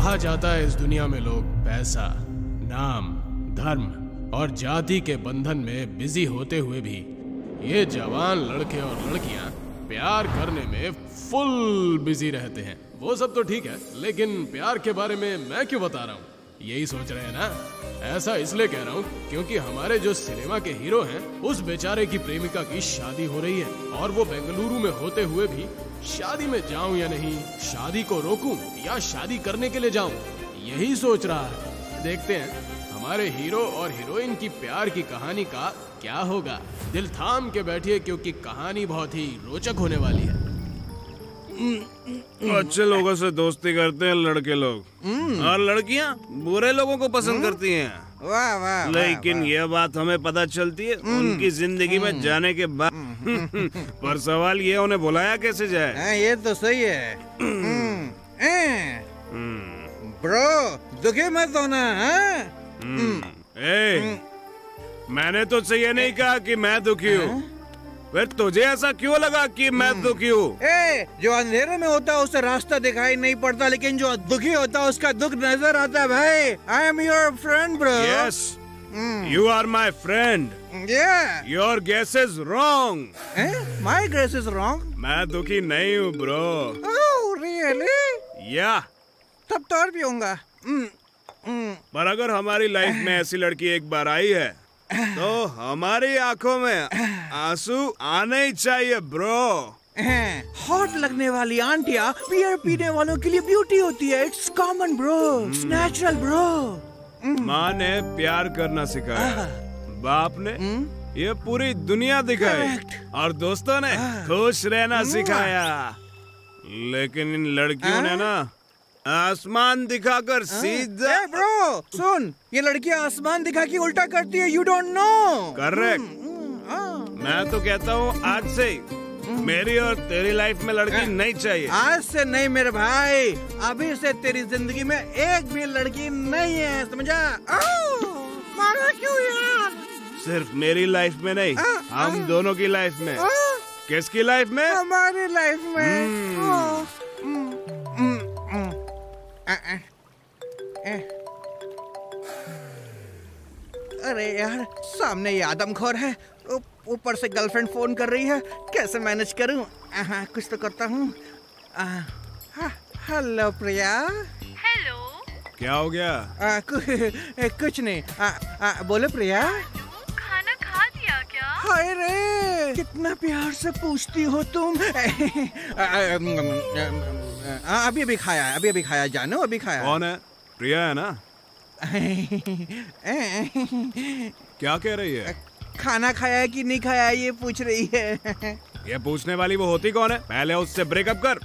कहा जाता है इस दुनिया में लोग पैसा, नाम, धर्म और जाति के बंधन में बिजी होते हुए भी ये जवान लड़के और लड़कियां प्यार करने में फुल बिजी रहते हैं। वो सब तो ठीक है, लेकिन प्यार के बारे में मैं क्यों बता रहा हूँ? यही सोच रहे हैं ना? ऐसा इसलिए कह रहा हूँ क्योंकि हमारे जो सिनेमा के हीरो हैं उस बेचारे की प्रेमिका की शादी हो रही है और वो बेंगलुरु में होते हुए भी शादी में जाऊं या नहीं, शादी को रोकूं या शादी करने के लिए जाऊं, यही सोच रहा है। देखते हैं हमारे हीरो और हीरोइन की प्यार की कहानी का क्या होगा। दिल थाम के बैठिए क्योंकि कहानी बहुत ही रोचक होने वाली है। अच्छे लोगों से दोस्ती करते हैं लड़के लोग और लड़कियां बुरे लोगों को पसंद करती हैं। वाह वाह। लेकिन ये बात हमें पता चलती है उनकी जिंदगी में जाने के बाद। पर सवाल ये, उन्हें बुलाया कैसे जाए? ये तो सही है। ब्रो, दुखी मत होना। मैंने तो ये नहीं कहा कि मैं दुखी हूँ। फिर तुझे ऐसा क्यों लगा कि मैं दुखी हूँ? जो अंधेरे में होता है उसे रास्ता दिखाई नहीं पड़ता, लेकिन जो दुखी होता है उसका दुख नजर आता है। भाई, I am your friend bro. Yes, you are my friend. Your guess is wrong. My guess is wrong? मैं दुखी नहीं हूँ ब्रो। Oh really? या तब तो और भी होगा। पर अगर हमारी लाइफ में ऐसी लड़की एक बार आई है तो हमारी आंखों में आंसू आने ही चाहिए ब्रो। हॉट लगने वाली आंटियां बियर पीने वालों के लिए ब्यूटी होती है। It's common bro, it's natural bro. माँ ने प्यार करना सिखाया, बाप ने ये पूरी दुनिया दिखाई और दोस्तों ने खुश रहना सिखाया। लेकिन इन लड़कियों ने ना आसमान दिखाकर सीधा। ब्रो सुन, ये लड़कियां आसमान दिखा के उल्टा करती है। You don't know. करेक्ट। मैं तो कहता हूँ आज से मेरी और तेरी लाइफ में लड़की नहीं चाहिए। आज से नहीं मेरे भाई, अभी से तेरी जिंदगी में एक भी लड़की नहीं है, समझा? मारा क्यों यार? सिर्फ मेरी लाइफ में नहीं, हम दोनों की लाइफ में। किसकी लाइफ में? हमारी लाइफ में। सामने ये आदमखोर है, ऊपर से गर्लफ्रेंड फोन कर रही है, कैसे मैनेज करूं? कुछ तो करता हूं। हेलो प्रिया। हेलो। क्या हो गया? कुछ नहीं। बोले प्रिया। खाना खा दिया क्या? हाय रे, कितना प्यार से पूछती हो तुम। अभी खाया जानो, अभी खाया। कौन है? प्रिया है ना? क्या कह रही है? खाना खाया है कि नहीं खाया ये पूछ रही है। ये पूछने वाली वो होती कौन है? पहले उससे ब्रेकअप कर।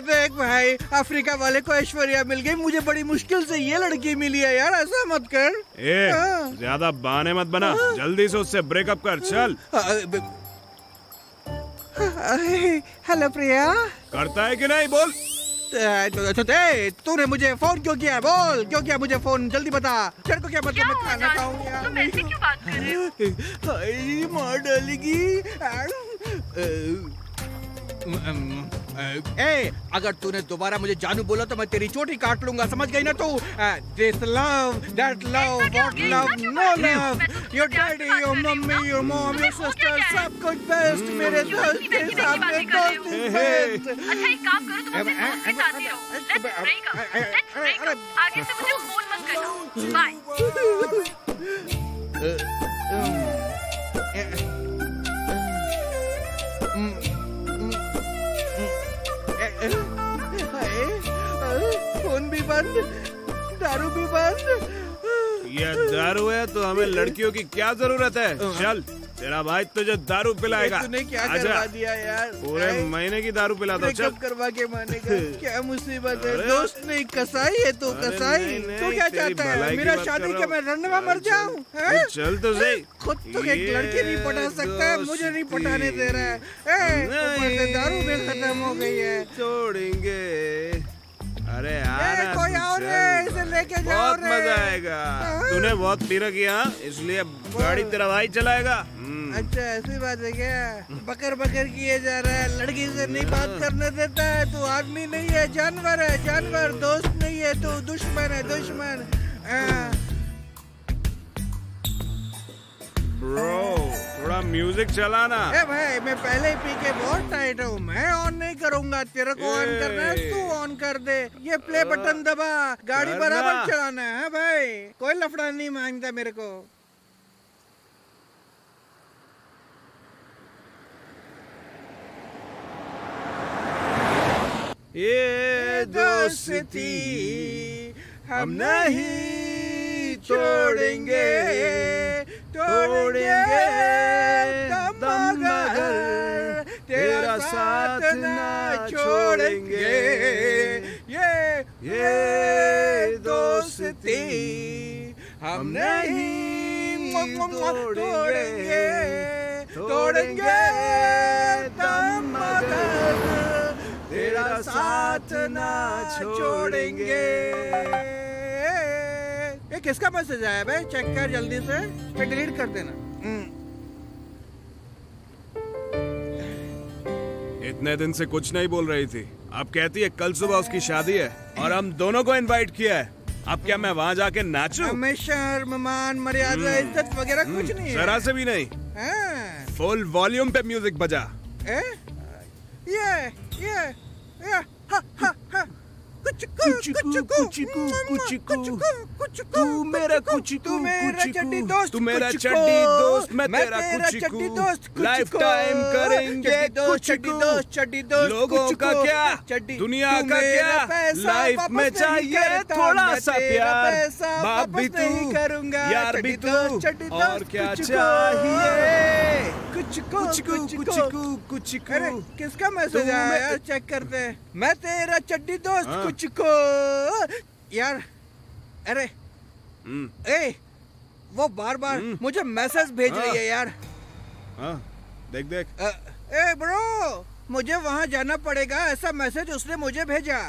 देख भाई, अफ्रीका वाले को ऐश्वर्या मिल गई, मुझे बड़ी मुश्किल से ये लड़की मिली है यार, ऐसा मत कर। ज्यादा बहाने मत बना, जल्दी से उससे ब्रेकअप कर, चल। हेलो प्रिया। करता है कि नहीं? बोल। तूने मुझे फोन क्यों किया? बोल क्यों किया मुझे फोन, जल्दी बता। तेरे को क्या मतलब मैं खाना खाऊंगा? तुम ऐसे क्यों बात कर रहे हो? मार डालेगी। अगर तूने दोबारा मुझे जानू बोला तो मैं तेरी चोटी काट लूंगा, समझ गई ना तू? This love, that love, what love, no love. Your daddy, your mummy, your mom, your sister, सब कुछ बेस्ट। मेरे दोस्त के सामने दोस्त बेस्ट। अच्छा एक काम करो, तुम अपने दोस्त के साथ ही रहो। Let's break up. Let's break up. आगे से मुझे फोन मत करना। फोन भी बंद, दारू भी बंद। ये दारू है तो हमें लड़कियों की क्या जरूरत है? चल, तेरा भाई तुझे दारू पिलाएगा। तूने क्या करवा दिया यार? पूरे महीने की दारू पिलाता। चल करवा के माने का क्या मुसीबत है? दोस्त नहीं, कसाई है तू, कसाई। तू क्या चाहता है? मेरा शादी के मैं रन में मर जाऊं? चल तो सही। खुद तो एक लड़की नहीं पटा सकता है, मुझे नहीं पटाने दे रहा है। ऊपर से दारू भी खत्म हो गई है। छोड़ेंगे। अरे यार कोई और है, इसे लेके जाओ। बहुत मजा आएगा। तूने बहुत पी रखी है, इसलिए गाड़ी तेरा भाई चलाएगा। अच्छा ऐसी बात है क्या? बकर बकर किए जा रहा है, लड़की से नहीं बात करने देता है। तू आदमी नहीं है, जानवर है, जानवर। दोस्त नहीं है तू, दुश्मन है, दुश्मन। ब्रो थोड़ा म्यूजिक चलाना। भाई मैं पहले ही पी के बहुत टाइट हूँ, मैं ऑन नहीं करूँगा। तेरे को ऑन करना है, तू ऑन कर दे। ये प्ले बटन दबा, गाड़ी बराबर चलाना है भाई। कोई लफड़ा नहीं मांगता मेरे को। ये दोस्ती हम नहीं तोड़ेंगे, तोड़ेंगे दम मगर तेरा साथ ना छोड़ेंगे। ये दोस्ती हम नहीं तोड़ेंगे, तोड़ेंगे दम मगर तेरा साथ ना छोड़ेंगे। ये किसका मैसेज आया भाई? चेक कर जल्दी से, फिर डिलीट कर देना। इतने दिन से कुछ नहीं बोल रही थी, अब कहती है कल सुबह उसकी शादी है और हम दोनों को इनवाइट किया है। अब क्या मैं वहाँ जाके नाचूं? हमें शर्म, मान, मर्यादा, इज्जत वगैरह कुछ नहीं है। जरा से भी नहीं। फुल वॉल्यूम पे म्यूजिक बजा। तू मेरा कुचिकू, तू मेरा चड्डी दोस्त, मैं तेरा कुचिकू। लाइफ टाइम करेंगे कुचिकू। लोगों का क्या, दुनिया का क्या, लाइफ में चाहिए थोड़ा सा प्यार। बाप भी तू, यार भी तू, और क्या चाहिए? कुचिकू कुचिकू कुचिकू। अरे किसका मैसेज आया यार? चेक करते हैं। मैं तेरा चड्डी दोस्त कुचिकू यार। अरे वो बार बार मुझे मैसेज भेज रही है यार। देख देख। ब्रो मुझे वहाँ जाना पड़ेगा, ऐसा मैसेज उसने मुझे भेजा।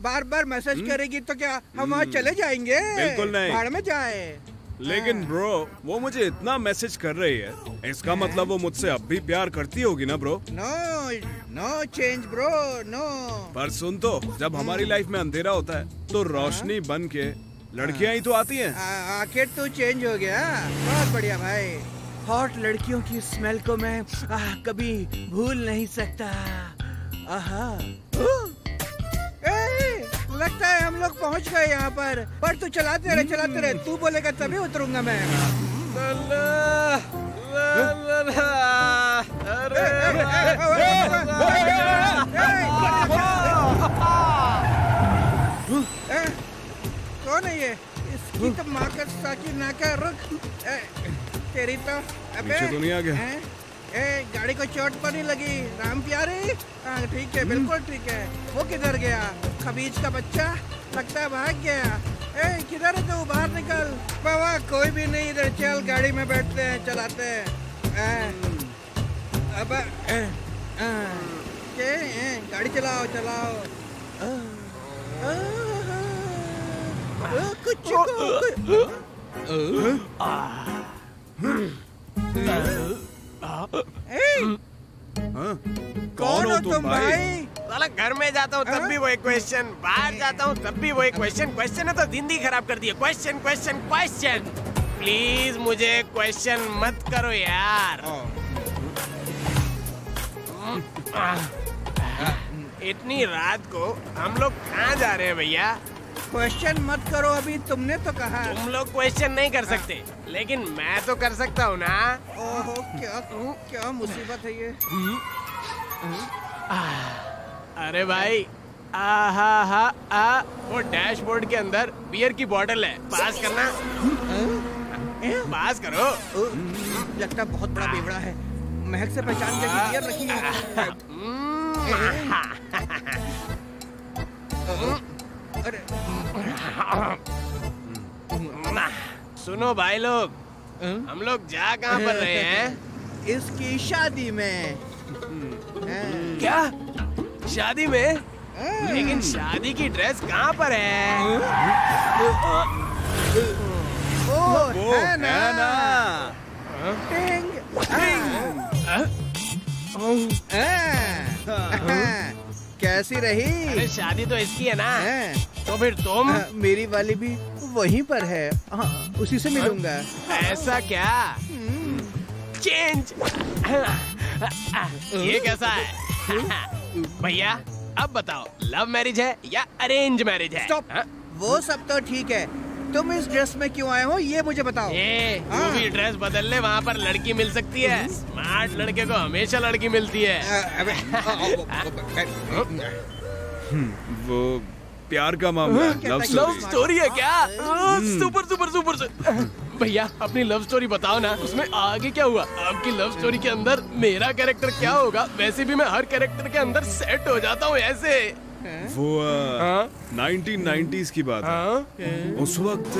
बार बार मैसेज करेगी तो क्या हम वहाँ चले जाएंगे? बिल्कुल नहीं, भाड़ में जाए। लेकिन ब्रो वो मुझे इतना मैसेज कर रही है, इसका मतलब वो मुझसे अब भी प्यार करती होगी ना bro? No change bro, no. पर सुन तो, जब हमारी लाइफ में अंधेरा होता है तो रोशनी बन के लड़कियां ही तो आती हैं। आखिर तू चेंज हो गया। बहुत बढ़िया भाई। हॉट लड़कियों की स्मेल को मैं कभी भूल नहीं सकता। आहा। लगता है हम लोग पहुंच गए यहाँ पर तू चलाते रहे। तू बोलेगा तभी उतरूंगा मैं। कौन है ये? इसकी तो माँ का साकी नाका। रुक तेरी तो। अबे तो नहीं आ गया। गाड़ी को चोट तो नहीं लगी राम प्यारे? हाँ ठीक है, बिल्कुल ठीक है। वो किधर गया? खबीज का बच्चा लगता है भाग गया। किधर है तू? बाहर निकल। बाबा कोई भी नहीं इधर। चल गाड़ी में बैठते हैं, चलाते हैं। अब गाड़ी चलाओ। कुछ कौन हो तुम भाई? साला घर में जाता हूँ तब भी वही क्वेश्चन, बाहर जाता हूँ तब भी वही क्वेश्चन है तो जिंदगी खराब कर दी है। क्वेश्चन प्लीज मुझे क्वेश्चन मत करो यार। इतनी रात को हम लोग कहाँ जा रहे हैं भैया? क्वेश्चन मत करो अभी, तुमने तो कहा। तुम लोग क्वेश्चन नहीं कर सकते लेकिन मैं तो कर सकता हूँ ना। ओहो क्या मुसीबत है ये। अरे भाई वो डैशबोर्ड के अंदर बियर की बोतल है, पास करना। पास करो। लगता बहुत बड़ा बेवड़ा है। महक से पहचान के बियर रखी है। अरे सुनो भाई लोग, हम लोग जा कहाँ पर रहे हैं? इसकी शादी में। क्या शादी में? लेकिन शादी की ड्रेस कहाँ पर है? वो है ना। टिंग। कैसी रही? अरे शादी तो इसकी है ना। तो फिर तुम? मेरी वाली भी वहीं पर है। उसी से मिलूंगा। ऐसा क्या? चेंज। ये कैसा है? भैया अब बताओ, लव मैरिज है या अरेंज मैरिज है? स्टॉप। वो सब तो ठीक है, तुम इस ड्रेस में क्यों आए हो ये मुझे बताओ। तू भी ड्रेस बदल ले, वहाँ पर लड़की मिल सकती है। स्मार्ट लड़के को हमेशा लड़की मिलती है। वो प्यार का मामला है। लव स्टोरी है क्या? सुपर। भैया अपनी लव स्टोरी बताओ ना, उसमें आगे क्या हुआ? आपकी लव स्टोरी के अंदर मेरा कैरेक्टर क्या होगा? वैसे भी मैं हर कैरेक्टर के अंदर सेट हो जाता हूँ ऐसे। वो 1990s की बात है। उस वक्त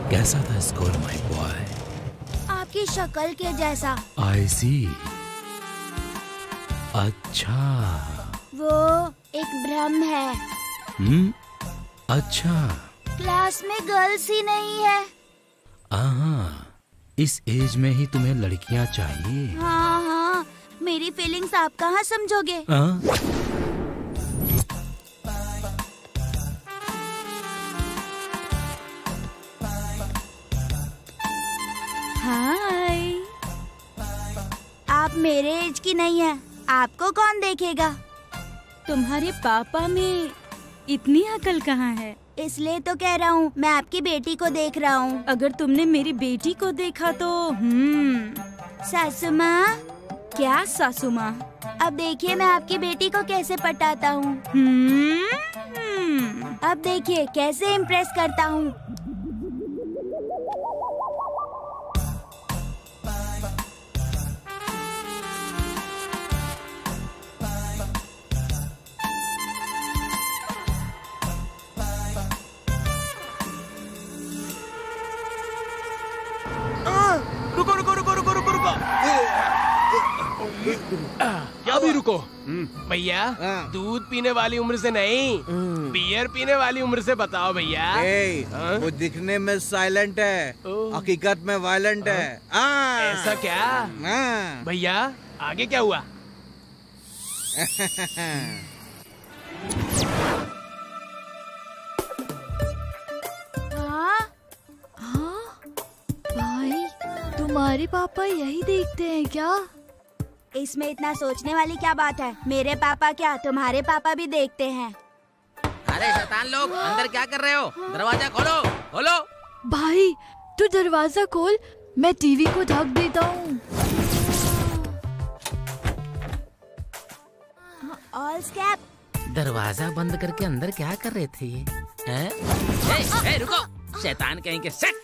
कैसा था स्कूल माय बॉय? आपकी शक्ल के जैसा। आई सी। अच्छा। वो एक भ्रम है। अच्छा। क्लास में गर्ल्स ही नहीं है। इस एज में ही तुम्हें लड़कियां चाहिए? हाँ, मेरी फीलिंग्स आप कहाँ समझोगे? हाय। आप मेरे एज की नहीं है, आपको कौन देखेगा? तुम्हारे पापा में इतनी अकल कहाँ है? इसलिए तो कह रहा हूँ, मैं आपकी बेटी को देख रहा हूँ। अगर तुमने मेरी बेटी को देखा तो सासू माँ। क्या सासू माँ? अब देखिए मैं आपकी बेटी को कैसे पटाता हूँ। अब देखिए कैसे इम्प्रेस करता हूँ। रुको। क्या अभी रुको भैया, दूध पीने वाली उम्र से नहीं, बियर पीने वाली उम्र से बताओ भैया। वो दिखने में साइलेंट है, हकीकत में वायलेंट है। ऐसा क्या भैया? आगे क्या हुआ? भाई, तुम्हारे पापा यही देखते हैं क्या? इसमें इतना सोचने वाली क्या बात है? मेरे पापा क्या, तुम्हारे पापा भी देखते हैं। अरे शैतान लोग, अंदर क्या कर रहे हो? दरवाजा खोलो, खोलो। भाई, तू दरवाजा खोल, मैं टीवी को ढक देता हूँ। ऑल स्कैप। दरवाजा बंद करके अंदर क्या कर रहे थे ये? हैं? रुको, शैतान कहीं के सेट।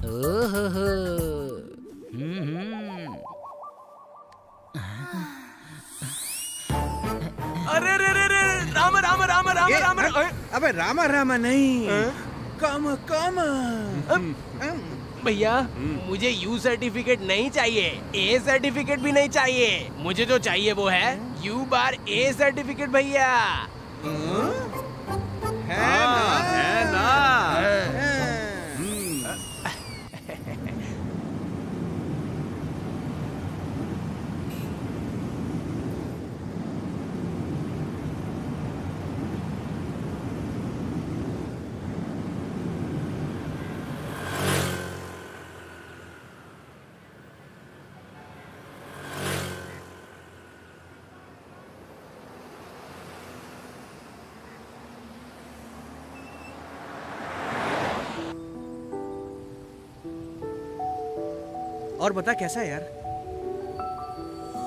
ओहो। अरे रे रे रे, रामा रामा रामा रामा रामा। अबे रामा रामा नहीं, कामा कामा। भैया, मुझे यू सर्टिफिकेट नहीं चाहिए, ए सर्टिफिकेट भी नहीं चाहिए। मुझे जो चाहिए वो है यू बार ए सर्टिफिकेट भैया। है ना? और बता कैसा है यार?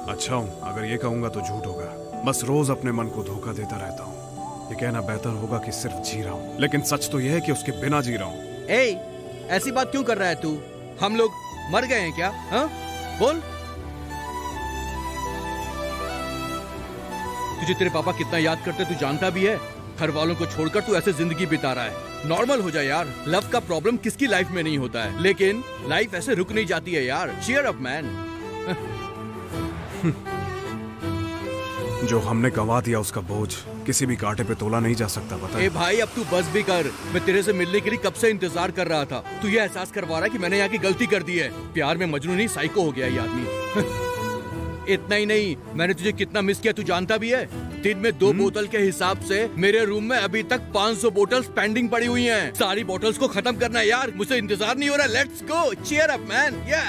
अच्छा हूँ, अगर ये कहूंगा तो झूठ होगा। बस रोज अपने मन को धोखा देता रहता हूँ। ये कहना बेहतर होगा कि सिर्फ जी रहा हूँ, लेकिन सच तो यह है कि उसके बिना जी रहा हूँ। ऐसी बात क्यों कर रहा है तू? हम लोग मर गए हैं क्या? हाँ? बोल। तुझे तेरे पापा कितना याद करते तू जानता भी है। घर वालों को छोड़कर तू ऐसे जिंदगी बिता रहा है। नॉर्मल हो जाए यार। लव का प्रॉब्लम किसकी लाइफ में नहीं होता है, लेकिन लाइफ ऐसे रुक नहीं जाती है यार। Cheer up man. जो हमने गंवा दिया उसका बोझ किसी भी कांटे पे तोला नहीं जा सकता, पता है? भाई अब तू बस भी कर। मैं तेरे से मिलने के लिए कब से इंतजार कर रहा था। तू ये एहसास करवा रहा है कि मैंने यहाँ की गलती कर दी है। प्यार में मजनू नहीं, साइको हो गया ये आदमी। इतना ही नहीं, मैंने तुझे कितना मिस किया तू जानता भी है। दिन में 2 बोतल के हिसाब से मेरे रूम में अभी तक 500 बोतल्स पेंडिंग पड़ी हुई हैं। सारी बोतल्स को खत्म करना है यार। मुझसे इंतजार नहीं हो रहा। Let's go, cheer up man. या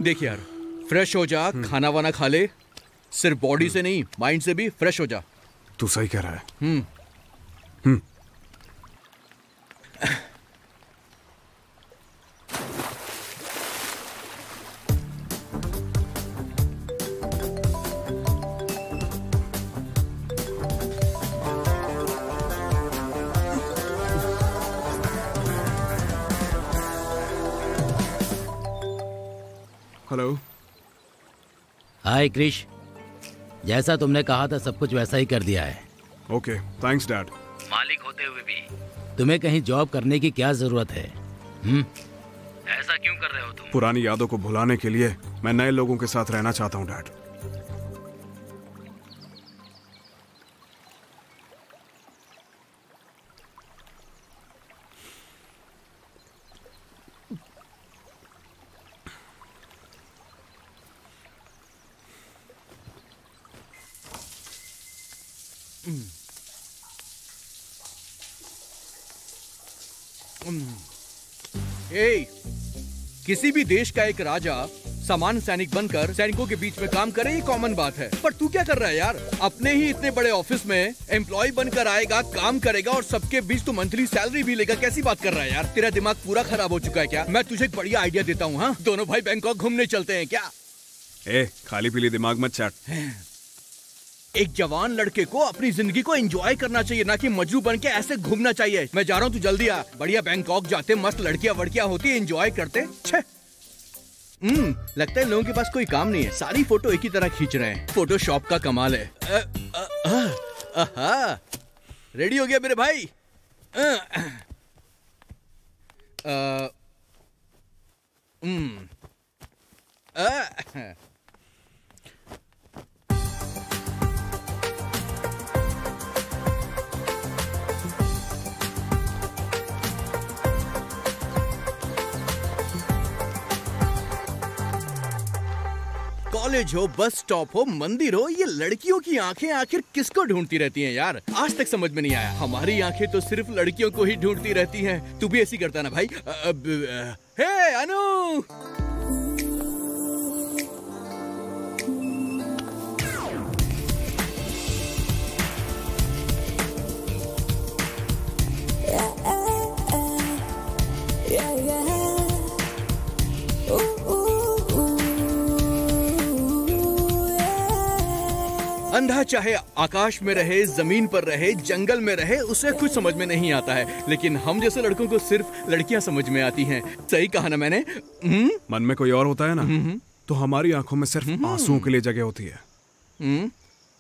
देख यार, फ्रेश हो जा, खाना वाना खा ले। सिर्फ बॉडी से नहीं, माइंड से भी फ्रेश हो जा। तू सही कह रहा है। हेलो। हाय क्रिश, जैसा तुमने कहा था सब कुछ वैसा ही कर दिया है। Okay, thanks dad. मालिक होते हुए भी तुम्हें कहीं जॉब करने की क्या जरूरत है? ऐसा क्यों कर रहे हो तुम? पुरानी यादों को भुलाने के लिए मैं नए लोगों के साथ रहना चाहता हूँ डैड। किसी भी देश का एक राजा सामान्य सैनिक बनकर सैनिकों के बीच में काम करे, ये कॉमन बात है। पर तू क्या कर रहा है यार? अपने ही इतने बड़े ऑफिस में एम्प्लॉय बनकर आएगा, काम करेगा और सबके बीच तू मंथली सैलरी भी लेगा। कैसी बात कर रहा है यार? तेरा दिमाग पूरा खराब हो चुका है क्या? मैं तुझे एक बढ़िया आइडिया देता हूँ। हाँ, दोनों भाई बैंकॉक घूमने चलते हैं क्या? खाली पीली दिमाग मत चाट। एक जवान लड़के को अपनी जिंदगी को एंजॉय करना चाहिए, ना कि मजनू बन के ऐसे घूमना चाहिए। मैं जा रहा हूँ, तू जल्दी आ। बढ़िया बैंकॉक जाते, मस्त लड़कियां वड़कियां होती, एंजॉय करते। छे लगता है लोगों के पास कोई काम नहीं है, सारी फोटो एक ही तरह खींच रहे हैं। फोटोशॉप का कमाल है। रेडी हो गया मेरे भाई? कॉलेज हो, बस स्टॉप हो, मंदिर हो, ये लड़कियों की आंखें आखिर किसको ढूंढती रहती हैं यार? आज तक समझ में नहीं आया। हमारी आंखें तो सिर्फ लड़कियों को ही ढूंढती रहती हैं। तू भी ऐसी करता ना भाई? हे अनु, अंधा चाहे आकाश में रहे, जमीन पर रहे, जंगल में रहे, उसे कुछ समझ में नहीं आता है, लेकिन हम जैसे लड़कों को सिर्फ लड़कियां समझ में आती हैं। सही कहा ना मैंने? मन में कोई और होता है ना, तो हमारी आंखों में सिर्फ आंसुओं के लिए जगह होती है।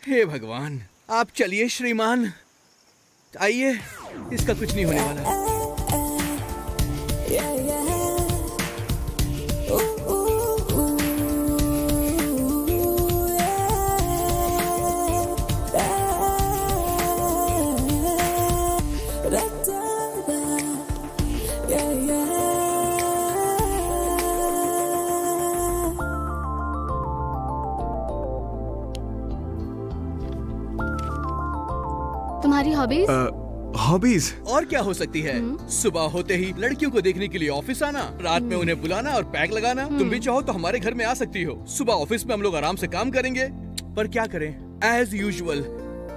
हे भगवान, आप चलिए श्रीमान, आइए, इसका कुछ नहीं होने वाला। तुम्हारी हॉबीज? हॉबीज और क्या हो सकती है? सुबह होते ही लड़कियों को देखने के लिए ऑफिस आना, रात में उन्हें बुलाना और पैक लगाना। तुम भी चाहो तो हमारे घर में आ सकती हो। सुबह ऑफिस में हम लोग आराम से काम करेंगे, पर क्या करें, एज यूजुअल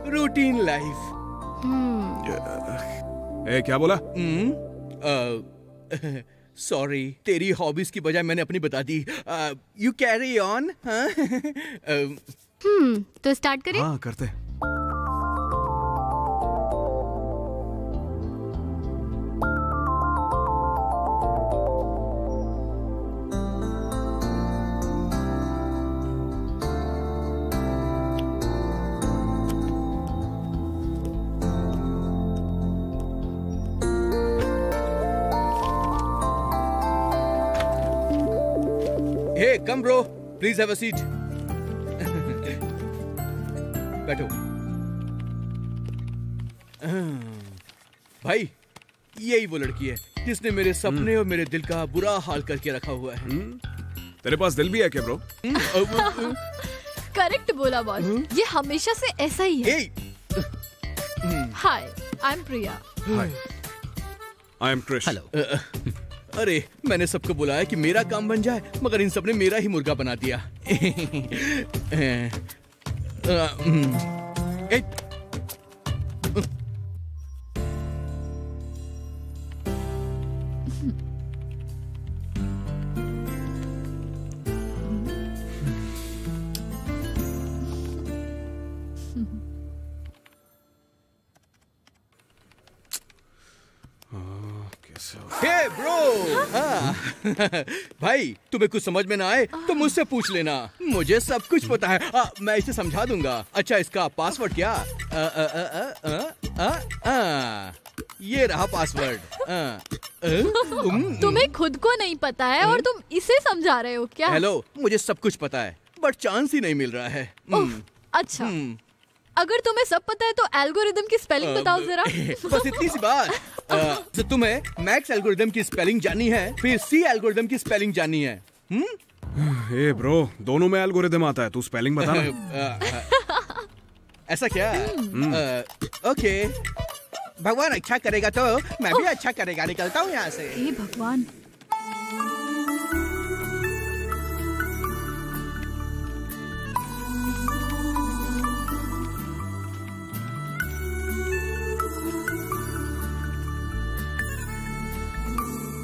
रूटीन लाइफ। क्या बोला? सॉरी, तेरी हॉबीज की बजाय मैंने अपनी बता दी। You carry on. तो स्टार्ट करें? हाँ, करते। Hey, come bro, please have a seat. बैठो। भाई, यही वो लड़की है जिसने मेरे सपने और मेरे दिल का बुरा हाल करके रखा हुआ है। तेरे पास दिल भी है क्या ब्रो? करेक्ट बोला बॉस, ये हमेशा से ऐसा ही है। Hi, I am Priya. Hi, I am Krish. Hello. अरे, मैंने सबको बुलाया कि मेरा काम बन जाए, मगर इन सबने मेरा ही मुर्गा बना दिया। हे ब्रो, भाई तुम्हें कुछ समझ में ना आए तो मुझसे पूछ लेना, मुझे सब कुछ पता है। मैं इसे समझा दूंगा। अच्छा, इसका पासवर्ड क्या? ये रहा पासवर्ड। तुम्हें खुद को नहीं पता है और तुम इसे समझा रहे हो क्या? हेलो, मुझे सब कुछ पता है, बट चांस ही नहीं मिल रहा है। अच्छा, अगर तुम्हें सब पता है तो एल्गोरिदम की स्पेलिंग बताओ जरा। बस इतनी सी बात। तो तुम्हें मैक्स एल्गोरिदम की स्पेलिंग जाननी है, फिर सी एल्गोरिदम की स्पेलिंग जाननी है। ए ब्रो, दोनों में एल्गोरिदम आता है, तू स्पेलिंग बता ना। ऐसा क्या? ओके, भगवान अच्छा करेगा तो मैं भी अच्छा करेगा। निकलता हूँ यहाँ से। हे भगवान।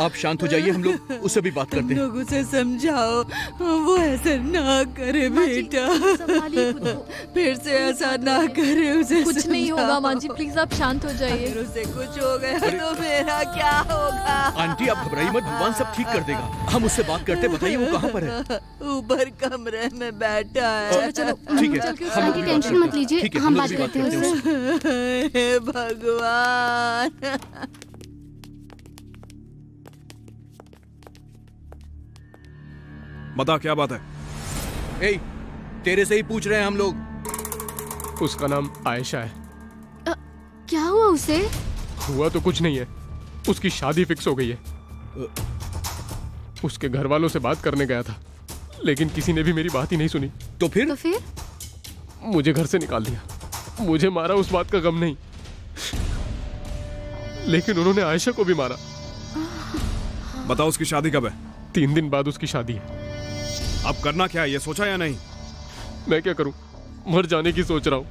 आप शांत हो जाइए, हम लोग उससे भी बात करते हैं। लोग उसे समझाओ, वो ऐसा ना करे बेटा, फिर से ऐसा ना करे, उसे कुछ नहीं होगा माँ जी, प्लीज आप शांत हो जाइए। अगर उसे कुछ हो गया तो मेरा क्या होगा? आंटी आप घबराइए मत, भगवान सब ठीक कर देगा। हम उससे बात करते, बताइए वो कहाँ पर है? ऊपर कमरे में बैठा है। चलो ठीक है, आंटी टेंशन मत लीजिए, हम बात करते हैं उससे। हे भगवान। बता क्या बात है? ए, तेरे से ही पूछ रहे हैं हम लोग। उसका नाम आयशा है। क्या हुआ उसे? हुआ तो कुछ नहीं है, उसकी शादी फिक्स हो गई है। उसके घर वालों से बात करने गया था, लेकिन किसी ने भी मेरी बात ही नहीं सुनी। तो फिर? मुझे घर से निकाल दिया, मुझे मारा, उस बात का गम नहीं, लेकिन उन्होंने आयशा को भी मारा। बताओ उसकी शादी कब है? 3 दिन बाद उसकी शादी है। अब करना क्या है, ये सोचा या नहीं? मैं क्या करूं, मर जाने की सोच रहा हूं।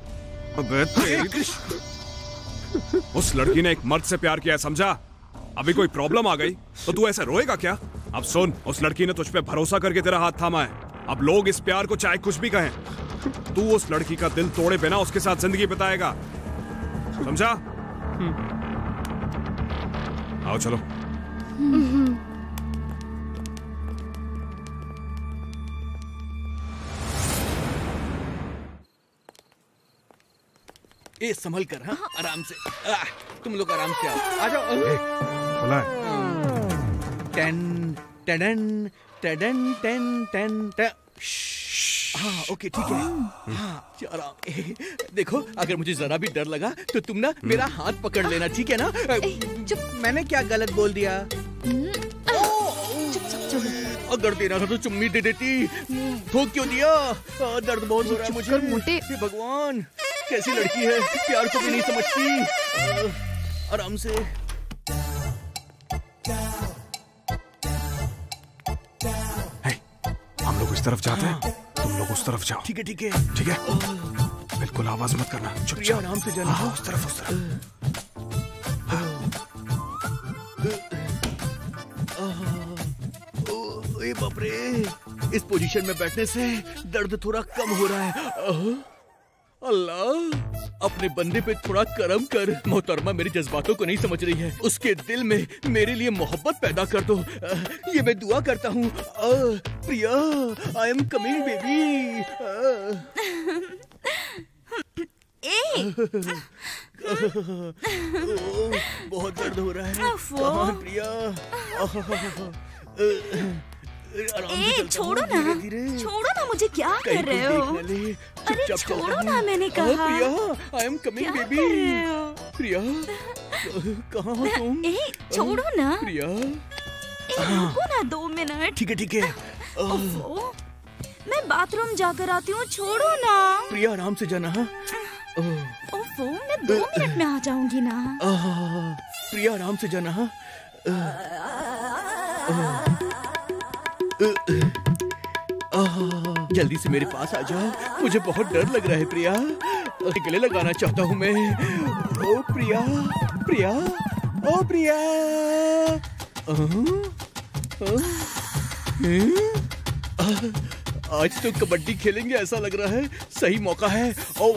अबे उस लड़की ने एक मर्द से प्यार किया है, समझा? अभी कोई प्रॉब्लम आ गई तो तू ऐसे रोएगा क्या? अब सुन, उस लड़की ने तुझ पे भरोसा करके तेरा हाथ थामा है। अब लोग इस प्यार को चाहे कुछ भी कहें, तू उस लड़की का दिल तोड़े बिना उसके साथ जिंदगी बिताएगा, समझा? आओ चलो। ए संभल कर, हाँ आराम से। तुम लोग आराम से आओ, आ जाओ। खुला है। टेन टेडन टेडन टेन टेन टेन। हाँ ओके ठीक है। हाँ आराम। देखो अगर मुझे जरा भी डर लगा तो तुम ना मेरा हाथ पकड़ लेना, ठीक है ना? चुप, मैंने क्या गलत बोल दिया? अगर देना था तो चुम्मी दे देती, ठोक क्यों दिया? दर्द बहुत हो रहा है मुझे। मोटे भगवान, कैसी लड़की है, प्यार को भी नहीं समझती। आराम से। हम लोग इस तरफ जाते हैं, तुम लोग उस तरफ जाओ। ठीक है ठीक है ठीक है, बिल्कुल आवाज मत करना, चुपचाप आराम से जाना। उस तरफ उस तरफ। ओए बाप रे, इस पोजीशन में बैठने से दर्द थोड़ा कम हो रहा है। अल्लाह, अपने बंदे पे थोड़ा करम कर। मोहतरमा मेरी जज्बातों को नहीं समझ रही है, उसके दिल में मेरे लिए मोहब्बत पैदा कर दो। ये मैं दुआ करता हूँ। प्रिया, आई एम कमिंग बेबी। बहुत दर्द हो रहा है। कहाँ प्रिया? छोड़ो ना, छोड़ो ना, मुझे क्या कर रहे हो? अरे छोड़ो ना, मैंने कहा। प्रिया, आई एम कमिंग बेबी। प्रिया, कहाँ हो तुम? छोड़ो ना प्रिया। रुको ना 2 मिनट। ठीक है ठीक है। मैं बाथरूम जाकर आती हूँ, छोड़ो ना। प्रिया आराम से जाना। ओफो, मैं 2 मिनट में आ जाऊंगी ना। प्रिया आराम से जाना। जल्दी से मेरे पास आ जाओ, मुझे बहुत डर लग रहा है प्रिया। गले लगाना चाहता हूँ मैं। ओ प्रिया, प्रिया, ओ प्रिया। आज तो कबड्डी खेलेंगे ऐसा लग रहा है, सही मौका है। ओ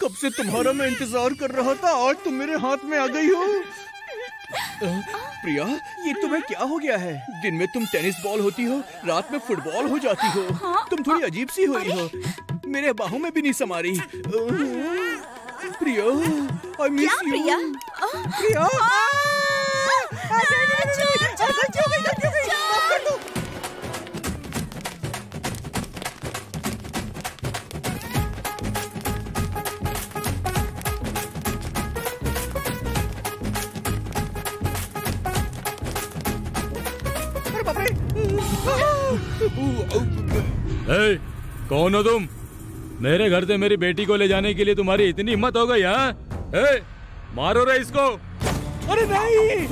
कब से तुम्हारा मैं इंतजार कर रहा था, आज तुम मेरे हाथ में आ गई हो। प्रिया, ये तुम्हें क्या हो गया है? दिन में तुम टेनिस बॉल होती हो, रात में फुटबॉल हो जाती हो। तुम थोड़ी अजीब सी हुई हो, मेरे बाहों में भी नहीं समा रही। प्रिया, आई मिस यू। प्रिया, प्रिया। कौन हो तुम? मेरे घर से मेरी बेटी को ले जाने के लिए तुम्हारी इतनी हिम्मत हो गई? हाँ, मारो रे इसको। अरे नहीं।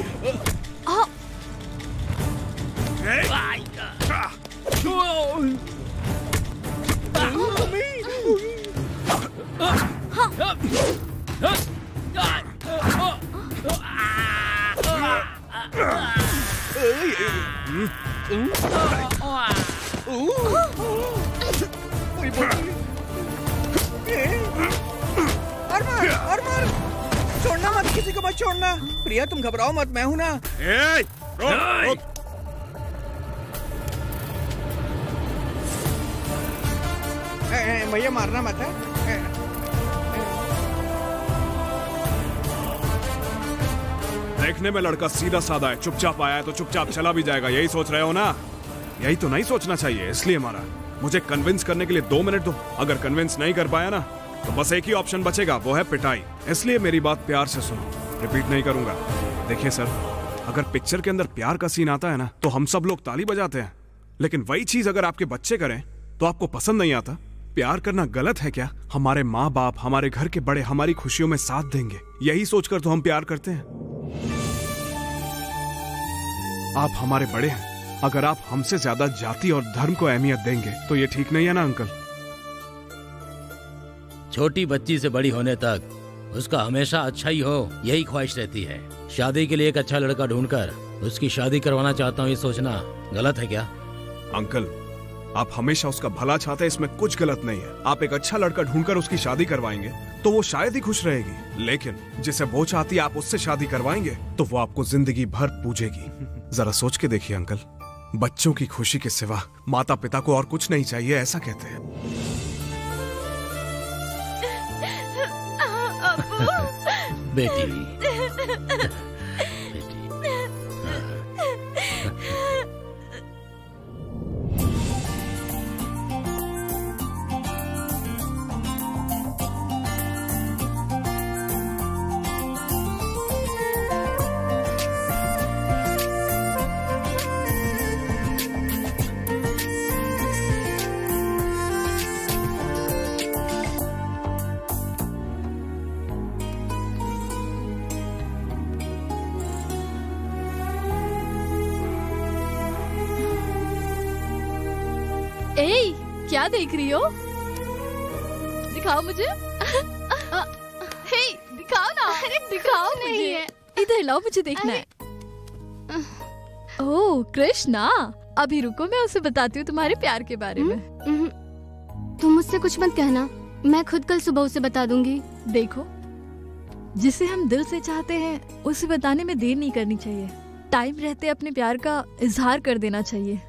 और मार, छोड़ना मत, किसी को मत छोड़ना। प्रिया तुम घबराओ मत, मैं हूं ना। भैया मारना मत है। देखने में लड़का सीधा साधा है, चुपचाप आया है तो चुपचाप चला भी जाएगा, यही सोच रहे हो ना? यही तो नहीं सोचना चाहिए, इसलिए मारा। मुझे कन्विंस करने के लिए 2 मिनट दो। अगर कन्विंस नहीं कर पाया ना तो बस एक ही ऑप्शन बचेगा, वो है पिटाई। इसलिए मेरी बात प्यार से सुनो, रिपीट नहीं करूंगा। देखिए सर, अगर पिक्चर के अंदर प्यार का सीन आता है ना तो हम सब लोग ताली बजाते हैं, लेकिन वही चीज अगर आपके बच्चे करें तो आपको पसंद नहीं आता। प्यार करना गलत है क्या? हमारे माँ बाप, हमारे घर के बड़े हमारी खुशियों में साथ देंगे, यही सोचकर तो हम प्यार करते हैं। आप हमारे बड़े हैं, अगर आप हमसे ज्यादा जाति और धर्म को अहमियत देंगे तो ये ठीक नहीं है ना अंकल? छोटी बच्ची से बड़ी होने तक उसका हमेशा अच्छा ही हो, यही ख्वाहिश रहती है। शादी के लिए एक अच्छा लड़का ढूंढकर उसकी शादी करवाना चाहता हूँ, ये सोचना गलत है क्या? अंकल, आप हमेशा उसका भला चाहते हैं, इसमें कुछ गलत नहीं है। आप एक अच्छा लड़का ढूंढकर उसकी शादी करवाएंगे तो वो शायद ही खुश रहेगी, लेकिन जिसे वो चाहती है आप उससे शादी करवाएंगे तो वो आपको जिंदगी भर पूजेगी। जरा सोच के देखिए अंकल, बच्चों की खुशी के सिवा माता पिता को और कुछ नहीं चाहिए, ऐसा कहते हैं। बेटी, क्या देख रही हो? दिखाओ मुझे। हे, दिखाओ ना। अरे दिखाओ मुझे। इधर लाओ, मुझे देखना है। ओह कृष्णा, अभी रुको, मैं उसे बताती हूँ तुम्हारे प्यार के बारे में। तुम मुझसे कुछ मत कहना, मैं खुद कल सुबह उसे बता दूंगी। देखो, जिसे हम दिल से चाहते हैं उसे बताने में देर नहीं करनी चाहिए। टाइम रहते अपने प्यार का इजहार कर देना चाहिए।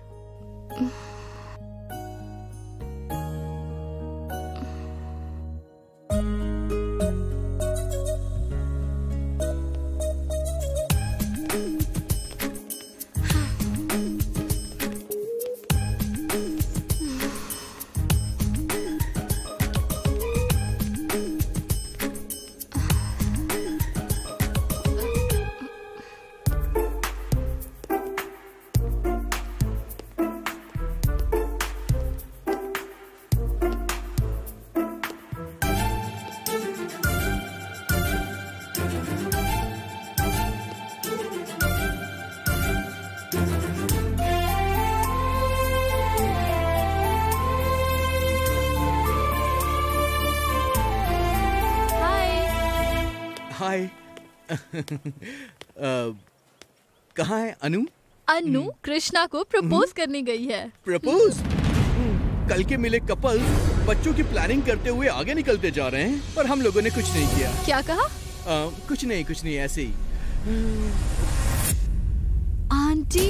हाय। कहाँ है अनु? अनु कृष्णा को प्रपोज करने गई है। प्रपोज? कल के मिले कपल बच्चों की प्लानिंग करते हुए आगे निकलते जा रहे हैं, पर हम लोगों ने कुछ नहीं किया। क्या कहा? कुछ नहीं, ऐसे ही। आंटी?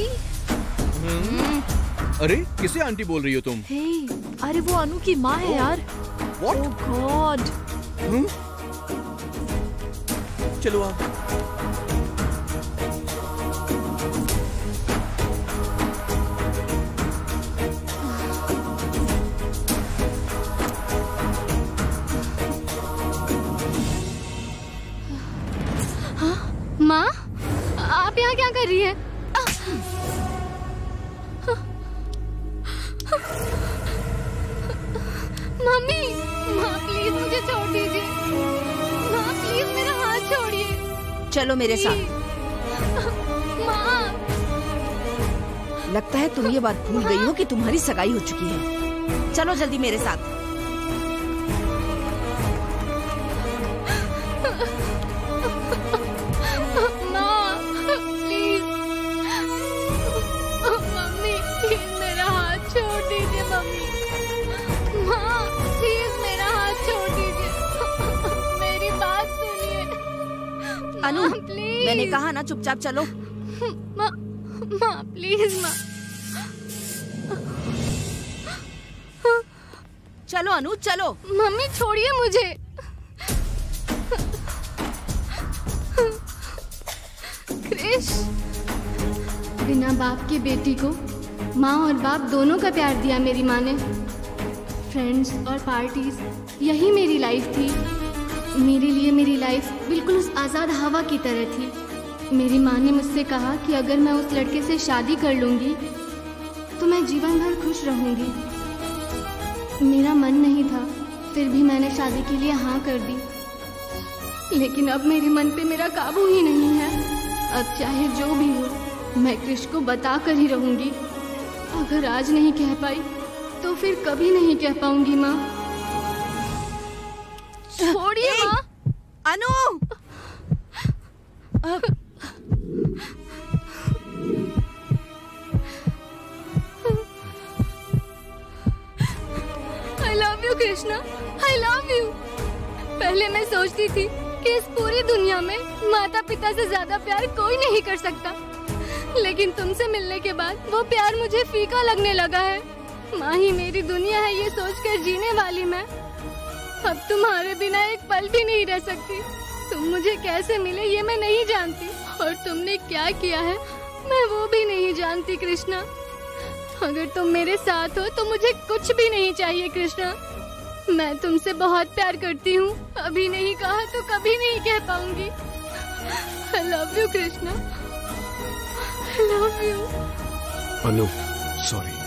अरे किसे आंटी बोल रही हो तुम? हे, अरे वो अनु की माँ है यार। What? Oh God. चलो आओ। माँ, आप यहाँ क्या कर रही है? मम्मी, माँ प्लीज मुझे छोड़ दीजिए। माँ प्लीज मेरा हाथ छोड़िए। चलो मेरे साथ। माँ, लगता है तुम ये बात भूल गई हो कि तुम्हारी सगाई हो चुकी है। चलो जल्दी मेरे साथ। माँ प्लीज। Mummy Anu, please. मैंने कहा ना चुपचाप चलो। माँ प्लीज माँ। चलो अनु चलो। मम्मी छोड़िए मुझे। क्रिश, बिना बाप की बेटी को माँ और बाप दोनों का प्यार दिया मेरी माँ ने। फ्रेंड्स और पार्टीज, यही मेरी लाइफ थी। मेरे लिए मेरी लाइफ बिल्कुल उस आज़ाद हवा की तरह थी। मेरी माँ ने मुझसे कहा कि अगर मैं उस लड़के से शादी कर लूँगी तो मैं जीवन भर खुश रहूँगी। मेरा मन नहीं था, फिर भी मैंने शादी के लिए हाँ कर दी। लेकिन अब मेरे मन पे मेरा काबू ही नहीं है। अब चाहे जो भी हो, मैं क्रिश को बता कर ही रहूँगी। अगर आज नहीं कह पाई तो फिर कभी नहीं कह पाऊंगी माँ। छोड़िए माँ। अनु, I love you Krishna, I love you। पहले मैं सोचती थी कि इस पूरी दुनिया में माता पिता से ज्यादा प्यार कोई नहीं कर सकता, लेकिन तुमसे मिलने के बाद वो प्यार मुझे फीका लगने लगा है। माँ ही मेरी दुनिया है ये सोचकर जीने वाली मैं अब तुम्हारे बिना एक पल भी नहीं रह सकती। तुम मुझे कैसे मिले ये मैं नहीं जानती, और तुमने क्या किया है मैं वो भी नहीं जानती कृष्णा। अगर तुम मेरे साथ हो तो मुझे कुछ भी नहीं चाहिए कृष्णा। मैं तुमसे बहुत प्यार करती हूँ, अभी नहीं कहा तो कभी नहीं कह पाऊंगी। I love you Krishna, I love you। Anu, sorry.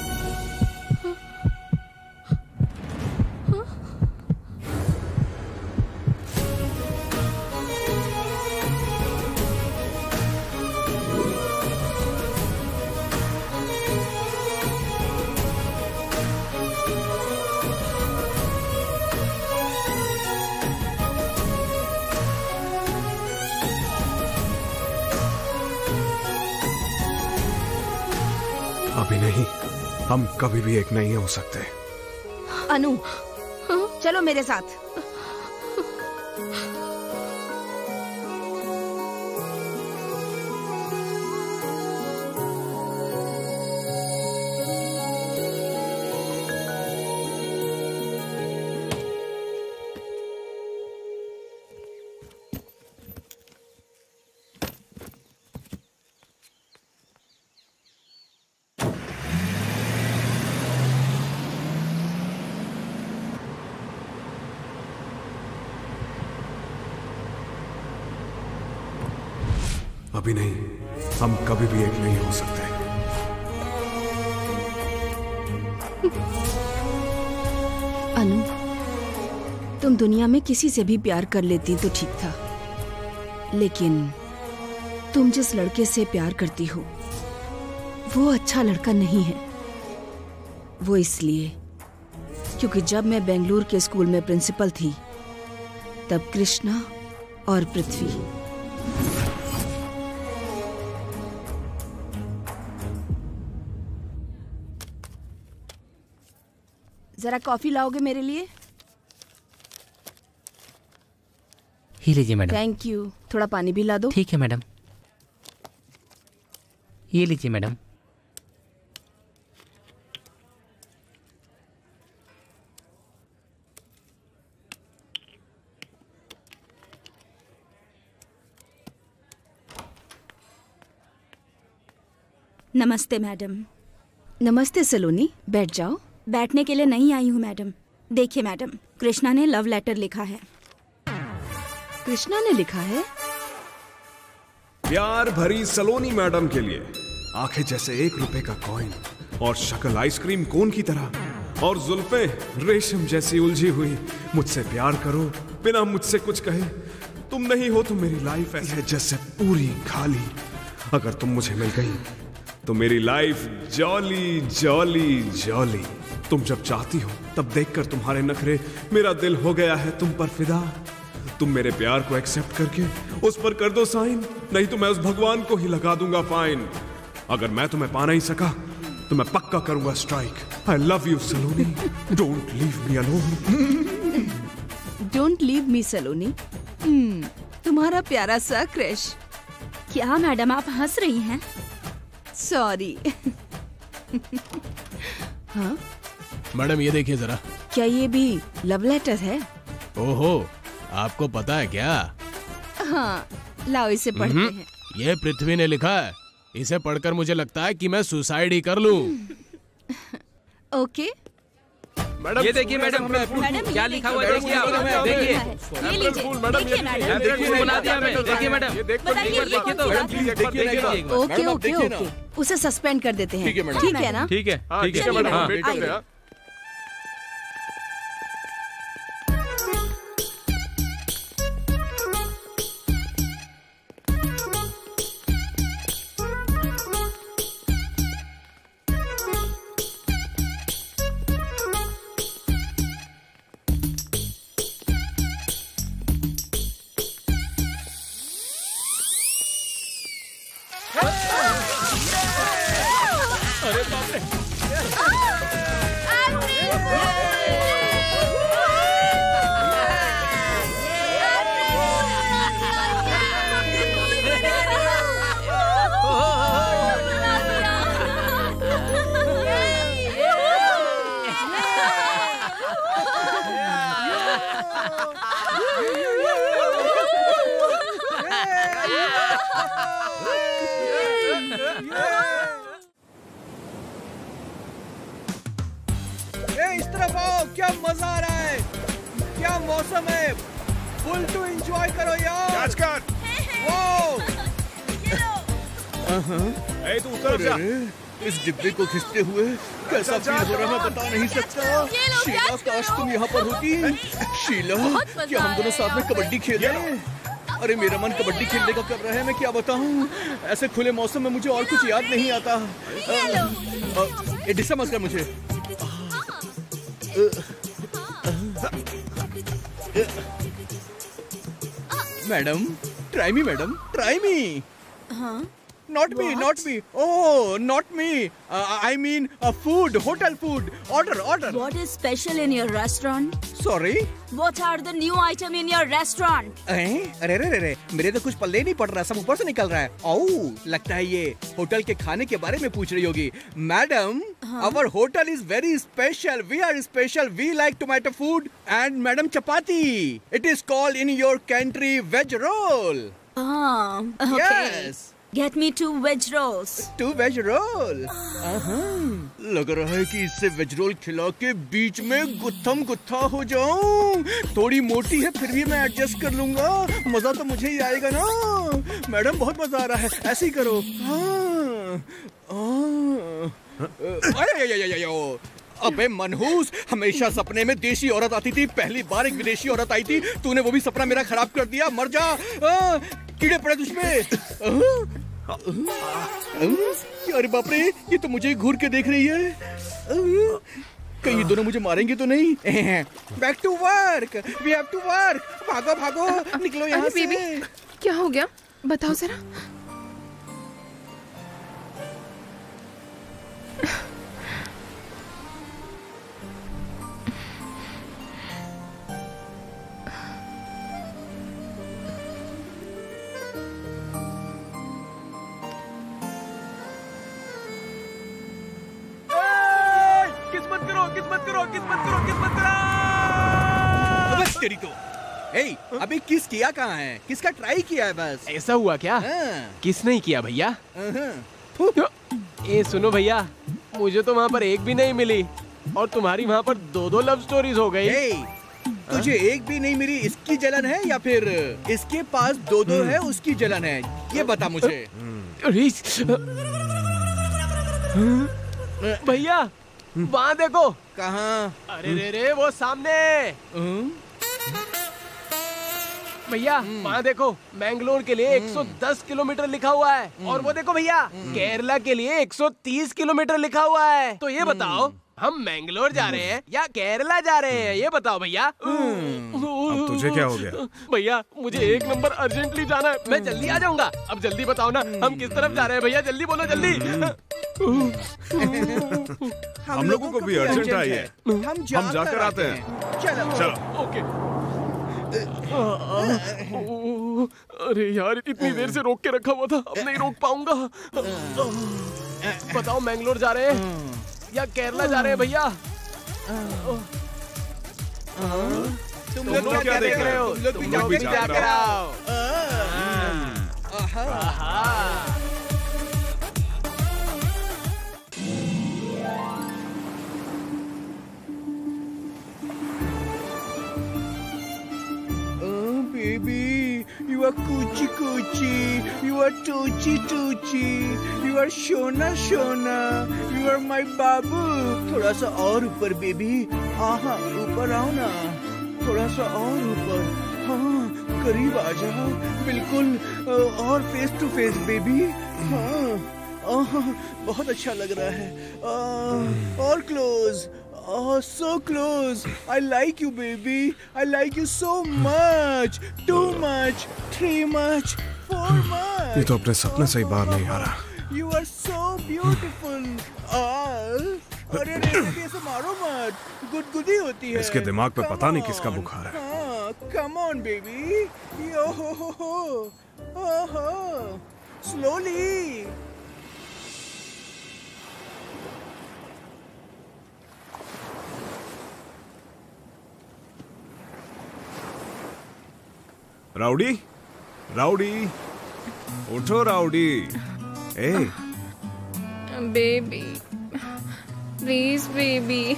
अभी नहीं, हम कभी भी एक नहीं हो सकते। अनु, चलो मेरे साथ। अभी नहीं, हम कभी भी एक नहीं हो सकते। अनु, तुम दुनिया में किसी से भी प्यार कर लेती तो ठीक था, लेकिन तुम जिस लड़के से प्यार करती हो वो अच्छा लड़का नहीं है। वो इसलिए क्योंकि जब मैं बेंगलुरु के स्कूल में प्रिंसिपल थी तब कृष्णा और पृथ्वी जरा कॉफी लाओगे मेरे लिए? ही लीजिए मैडम। Thank you. थोड़ा पानी भी ला दो। ठीक है मैडम। ये लीजिए मैडम। नमस्ते मैडम। नमस्ते सलोनी, बैठ जाओ। बैठने के लिए नहीं आई हूँ मैडम। देखिए मैडम, कृष्णा ने लव लेटर लिखा है। कृष्णा ने लिखा है? प्यार भरी सलोनी मैडम के लिए, आंखें जैसे 1 रुपए का कॉइन और शक्ल आइसक्रीम कोन की तरह और जुल्फें रेशम जैसी उलझी हुई। मुझसे प्यार करो बिना मुझसे कुछ कहे। तुम नहीं हो तो मेरी लाइफ ऐसे जैसे पूरी खाली। अगर तुम मुझे मिल गई तो मेरी लाइफ जॉली जॉली जॉली। तुम जब चाहती हो तब देखकर तुम्हारे नखरे मेरा दिल हो गया है तुम पर फिदा। तुम मेरे प्यार को एक्सेप्ट करके उस पर कर दो साइन, नहीं तो मैं उस भगवान को ही लगा दूंगा फाइन। अगर मैं तुम्हें पा नहीं सका तो मैं पक्का करूंगा strike. I love you Saloni, don't leave me alone. Don't leave me Saloni. तुम्हारा प्यारा सा क्रश। क्या मैडम आप हंस रही हैं? सॉरी। हाँ मैडम ये देखिए जरा। क्या ये भी लव लेटर है? ओहो, आपको पता है क्या? हाँ, लाओ इसे पढ़ते हैं। ये पृथ्वी ने लिखा है। इसे पढ़कर मुझे लगता है कि मैं सुसाइड ही कर लूं। ओके मैडम ये देखिए मैडम, क्या लिखा हुआ है देखिए आप। देखिए ये लीजिए, देखिए मैडम। देखिए बुला दिया मैं। देखिए मैडम, देखिए तो ओके ओके ओके, उसे सस्पेंड कर देते हैं। ठीक है ना? ठीक है ठीक है मैडम, हाँ। वेट करते हैं। इस तरफ आओ, क्या मजा आ रहा है, क्या मौसम है, फुल टू एंजॉय करो यार। वो तू उतर जा। इस डिब्बे को खींचते हुए कैसा फील हो रहा है मैं बता नहीं सकता। शीला, काश तुम यहाँ पर होती। शीला, क्या हम दोनों साथ में कबड्डी खेल रहे हैं? अरे मेरा मन कबड्डी खेलने का कर रहा है, मैं क्या बताऊं। ऐसे खुले मौसम में मुझे और कुछ याद नहीं आता। डिस्टर्ब मत कर मुझे। Madam, try me madam, try me. हाँ Not me, not me. Oh, not me. I mean food, hotel food. Order. What is special in your restaurant? Sorry? What are the new item in your restaurant? अरे मेरे तो कुछ पल्ले नहीं पड़ रहा, सब ऊपर से निकल रहा है। ओह, लगता है ये होटल के खाने के बारे में पूछ रही होगी। Madam, our hotel is very special. We are special. We like tomato food and madam chapati. It is called in your country veg roll. Okay. Yes. Get me 2 veg rolls. 2 veg roll. लग रहा है कि इससे veg roll खिला के बीच में गुत्थम गुत्था हो जाऊं। थोड़ी मोटी है फिर भी मैं एडजस्ट कर लूंगा। मजा तो मुझे ही आएगा ना। मैडम बहुत मजा आ रहा है, ऐसे ही करो। अबे मनहूस, हमेशा सपने में देशी औरत आती थी, पहली बार एक विदेशी औरत आई थी। तूने वो भी सपना मेरा खराब कर दिया। मर जा, कीड़े पड़े तुझमें। अरे बाप रे, ये तो मुझे घूर के देख रही है। कहीं ये दोनों मुझे मारेंगे तो नहीं? Back to work, we have to work. भागो भागो, निकलो यहाँ से। बेबी, क्या हो गया बताओ जरा। तेरी तो अभी किस किया कहाँ है? किसका ट्राई किया है बस? ऐसा हुआ क्या? किस नहीं किया भैया? ए सुनो भैया, मुझे तो वहाँ पर एक भी नहीं मिली और तुम्हारी वहाँ पर 2 लव स्टोरीज हो गई। तुझे एक भी नहीं मिली, इसकी जलन है या फिर इसके पास 2 है उसकी जलन है? ये बता मुझे। भैया वहाँ देखो। कहाँ? अरे रे वो सामने। भैया वहाँ देखो, मैंगलोर के लिए 110 किलोमीटर लिखा हुआ है और वो देखो भैया केरला के लिए 130 किलोमीटर लिखा हुआ है। तो ये बताओ हम मैंगलोर जा रहे हैं या केरला जा रहे हैं? ये बताओ भैया। अब तुझे क्या हो गया? भैया मुझे 1 नंबर अर्जेंटली जाना है, मैं जल्दी आ जाऊंगा। अब जल्दी बताओ ना, हम किस तरफ जा रहे हैं भैया? जल्दी बोलो जल्दी। हम लोगों को भी अर्जेंट आई है, हम जाकर आते हैं। चलो ओके। अरे यार इतनी देर से रोक के रखा हुआ था, अब नहीं रोक पाऊंगा। बताओ मैंगलोर जा रहे हैं या केरला जा रहे हैं भैया? तुम लोग क्या देख रहे हो? तुम लोग भी जाकर आओ। Baby, you are coochie coochie, you are touchy touchy, you are shona shona, you are my babu. थोड़ा सा और ऊपर बेबी, हाँ ऊपर आओ ना, थोड़ा सा और ऊपर, हाँ करीब आ जाओ, बिल्कुल और फेस टू फेस बेबी, हाँ बहुत अच्छा लग रहा है, और close. Oh, so close. I like you, baby. I like you so much. Too much. Three much. Four much. ये तो अपने सपने से ही बाहर नहीं आ रहा. You are so beautiful. अरे ऐसे मारो मत. गुदगुदी होती है. इसके दिमाग पे पता नहीं किसका बुखार है. हाँ, come on, baby. Yo ho ho ho. Oh, slowly. Rowdy, rowdy, उठो राउडी. ए बेबी प्लीज बेबी,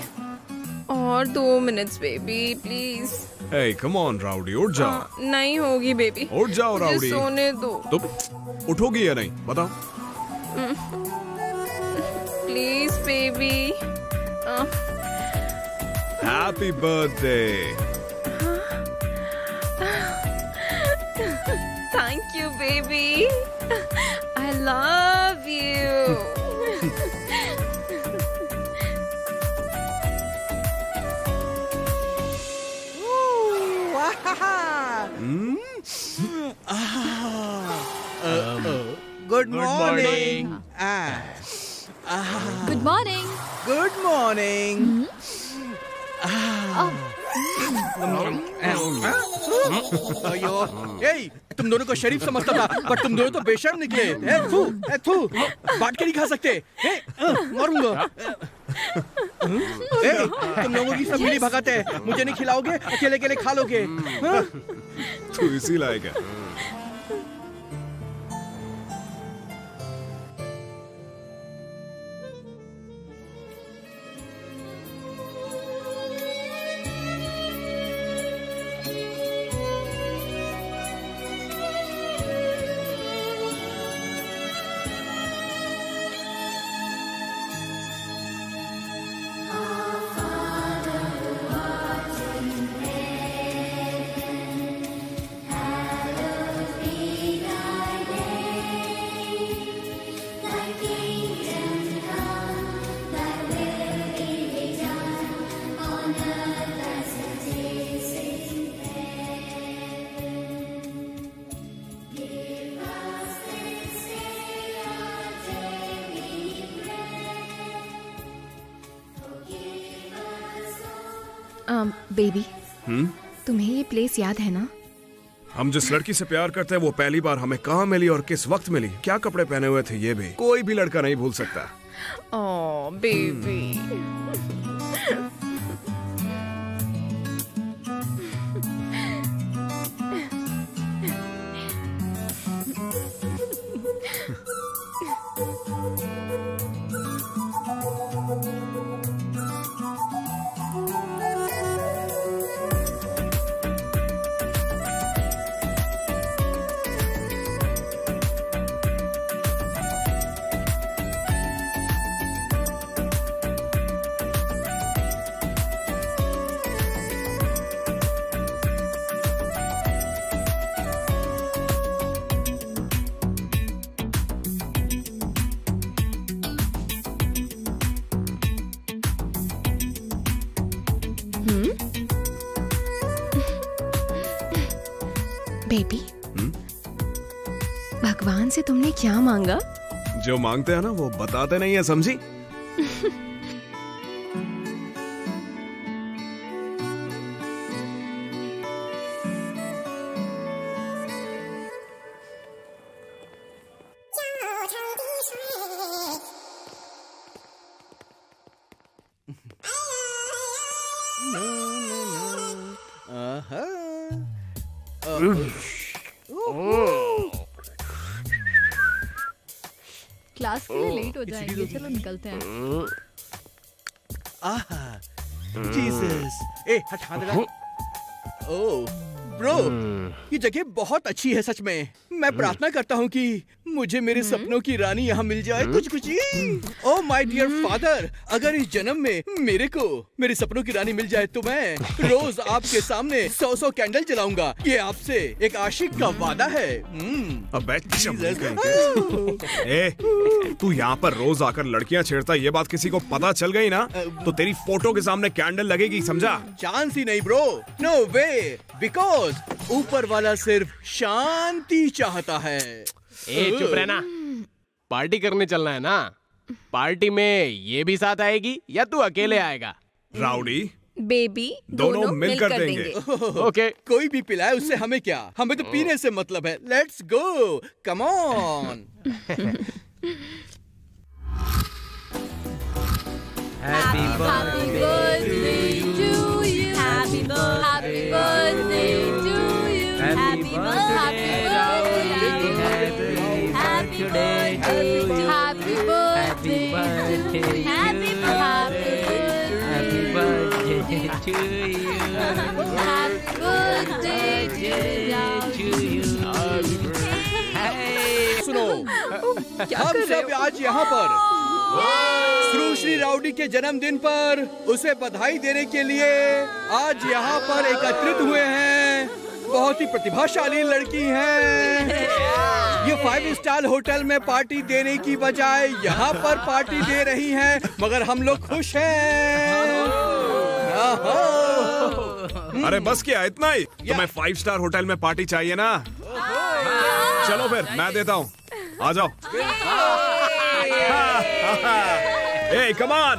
और 2 मिनट्स बेबी प्लीज. ए कम ऑन राउडी, उठ जाओ. नहीं होगी बेबी, उठ जाओ राउडी. सोने दो. तुम उठोगी या नहीं बताओ. Please baby. Happy birthday. Thank you, baby. I love you. Good morning. Good morning. Good morning. अयो, ए, तुम दोनों को शरीफ समझता था, पर तुम दोनों तो बेशर्म निकले. थू, बांट के नहीं खा सकते. मारूंगा. तुम लोगों की सब मिली भगत है. मुझे नहीं खिलाओगे, अकेले अकेले खा लोगे. तू इसी लायक है. बेबी, तुम्हें ये प्लेस याद है ना? हम जिस लड़की से प्यार करते हैं वो पहली बार हमें कहाँ मिली और किस वक्त मिली, क्या कपड़े पहने हुए थे, ये भी कोई भी लड़का नहीं भूल सकता. ओह बेबी. बेबी, भगवान से तुमने क्या मांगा? जो मांगते हैं ना वो बताते नहीं है, समझी? क्लास के लिए लेट हो जाएंगे, चलो निकलते हैं। जीसस, ए हट हाथ लगा। ओह ब्रो, ये जगह बहुत अच्छी है सच में। मैं प्रार्थना करता हूँ कि मुझे मेरे सपनों की रानी यहाँ मिल जाए कुछ कुछ ही। ओह माय डियर फादर, अगर इस जन्म में मेरे को मेरे सपनों की रानी मिल जाए तो मैं रोज आपके सामने 100 कैंडल जलाऊंगा। ये आपसे एक आशिक का वादा है। अबे ए, तू यहाँ पर रोज आकर लड़कियाँ छेड़ता, ये बात किसी को पता चल गई ना तो तेरी फोटो के सामने कैंडल लगेगी, समझा? चांस ही नहीं ब्रो, नो वे, बिकॉज ऊपर वाला सिर्फ शांति चाहता है। ए चुप रहना, पार्टी करने चलना है ना। पार्टी में ये भी साथ आएगी या तू अकेले आएगा? राउडी बेबी दोनों मिलकर देंगे। ओके, कोई भी पिलाए उससे हमें क्या, हमें तो पीने से मतलब है। Let's go, come on. Happy birthday to you. Happy birthday to you. Happy birthday, Rauli. Happy birthday to you. Happy birthday to you. Happy birthday to you. Happy birthday to you. सुनो, हम सब आज यहाँ पर Shri rowdy के जन्मदिन पर उसे बधाई देने के लिए आज यहाँ पर एकत्रित हुए हैं। बहुत ही प्रतिभाशाली लड़की है। ये 5 स्टार होटल में पार्टी देने की बजाय यहाँ पर पार्टी दे रही हैं, मगर हम लोग खुश हैं। अरे बस क्या इतना ही? तुम्हें 5 स्टार होटल में पार्टी चाहिए ना? चलो फिर मैं देता हूँ, आ जाओ। Hey, come on!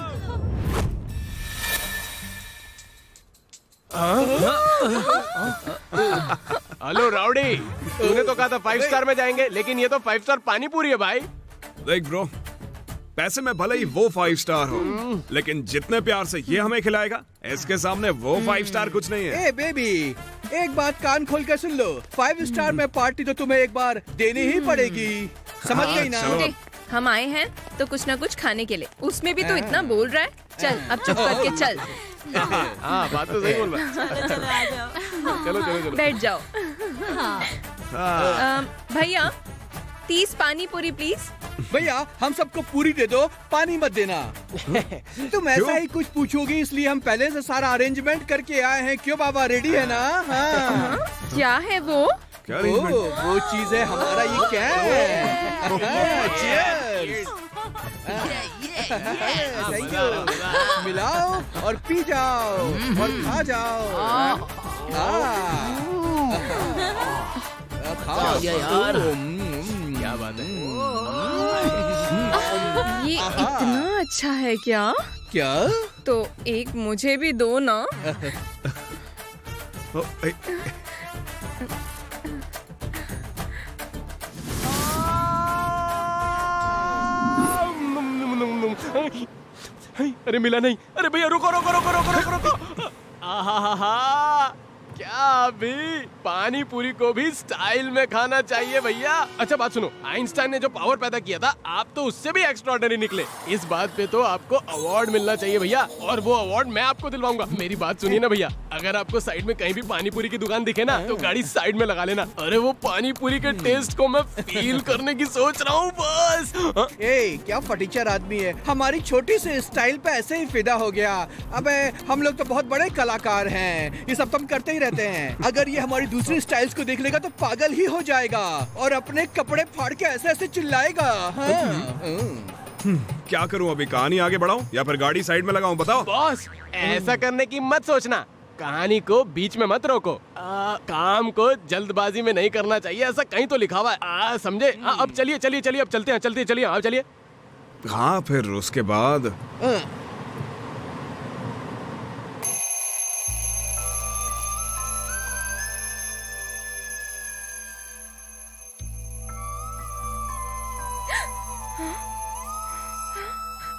Hello rowdy, तूने तो कहा था 5 स्टार में जाएंगे, लेकिन ये तो 5 स्टार पानी पूरी है भाई। देख ब्रो, पैसे में भले ही वो 5 स्टार हो, लेकिन जितने प्यार से ये हमें खिलाएगा, इसके सामने वो 5 स्टार कुछ नहीं है। ए बेबी, एक बात कान खोल कर सुन लो, 5 स्टार में पार्टी तो तुम्हें एक बार देनी ही पड़ेगी, समझ गई ना? हम आए हैं तो कुछ ना कुछ खाने के लिए, उसमें भी तो इतना बोल रहा है। चल अब चुप करके चल। हाँ बात तो सही बोल रहा। चलो चलो चलो बैठ जाओ। भैया 30 पानी पूरी प्लीज। भैया हम सबको पूरी दे दो, पानी मत देना। तुम ऐसा ही कुछ पूछोगी इसलिए हम पहले से सारा अरेंजमेंट करके आए हैं। क्यों बाबा, रेडी है ना? हाँ। क्या है वो? वो चीज है हमारा ये क्या है? मिलाओ और पी जाओ और खा जाओ। खाओ यार, क्या बात है? ये इतना अच्छा है क्या? क्या? तो एक मुझे भी दो ना। अरे मिला नहीं। अरे भैया रुको रुको रुको रुको रुको रुको। आहा, क्या अभी पानी पूरी को भी स्टाइल में खाना चाहिए भैया। अच्छा बात सुनो, आइंस्टाइन ने जो पावर पैदा किया था, आप तो उससे भी एक्स्ट्राऑर्डिनरी निकले। इस बात पे तो आपको अवार्ड मिलना चाहिए भैया, और वो अवार्ड मैं आपको दिलवाऊंगा। मेरी बात सुनिए ना भैया, अगर आपको साइड में कहीं भी पानी पूरी की दुकान दिखे ना, तो गाड़ी साइड में लगा लेना। अरे वो पानी पूरी के टेस्ट को मैं फील करने की सोच रहा हूँ बस। ए क्या फटीचर आदमी है, हमारी छोटी सी स्टाइल पे ऐसे ही फिदा हो गया। अबे हम लोग तो बहुत बड़े कलाकार हैं, ये सब तो हम करते ही रहते हैं। अगर ये हमारी दूसरी स्टाइल्स को देख लेगा तो पागल ही हो जाएगा और अपने कपड़े फाड़ के ऐसे ऐसे चिल्लाएगा। क्या करूं अभी, कहानी आगे बढ़ाऊं या फिर गाड़ी साइड में लगाऊं, बताओ। बॉस ऐसा करने की मत सोचना, कहानी को बीच में मत रोको। काम को जल्दबाजी में नहीं करना चाहिए, ऐसा कहीं तो लिखा हुआ है, समझे? अब चलिए चलिए चलिए, अब चलते हैं, चलिए आप चलिए। हाँ फिर उसके बाद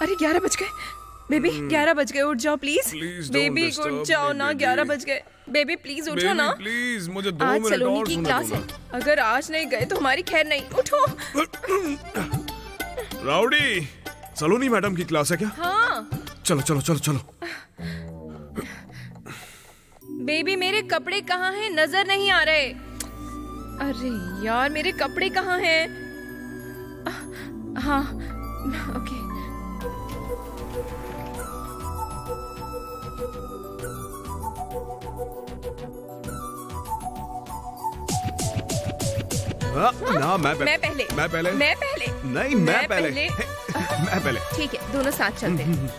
अरे 11 बज गए बेबी, 11 बज गए, उठ जाओ प्लीज। बेबी उठ जाओ ना, 11 बज गए। बेबी प्लीज उठो ना। प्लीज मुझे 2 आज मिनट सलोनी और की सोने क्लास दो है, अगर आज नहीं गए तो हमारी खैर नहीं। उठो। राउडी, सलोनी मैडम की क्लास है क्या? हाँ। चलो चलो चलो चलो। बेबी मेरे कपड़े कहाँ हैं? नजर नहीं आ रहे। अरे यार मेरे कपड़े कहाँ हैं? हाँ ओके। ना मैं पहले। नहीं मैं पहले। मैं पहले। ठीक है दोनों साथ चलते हैं।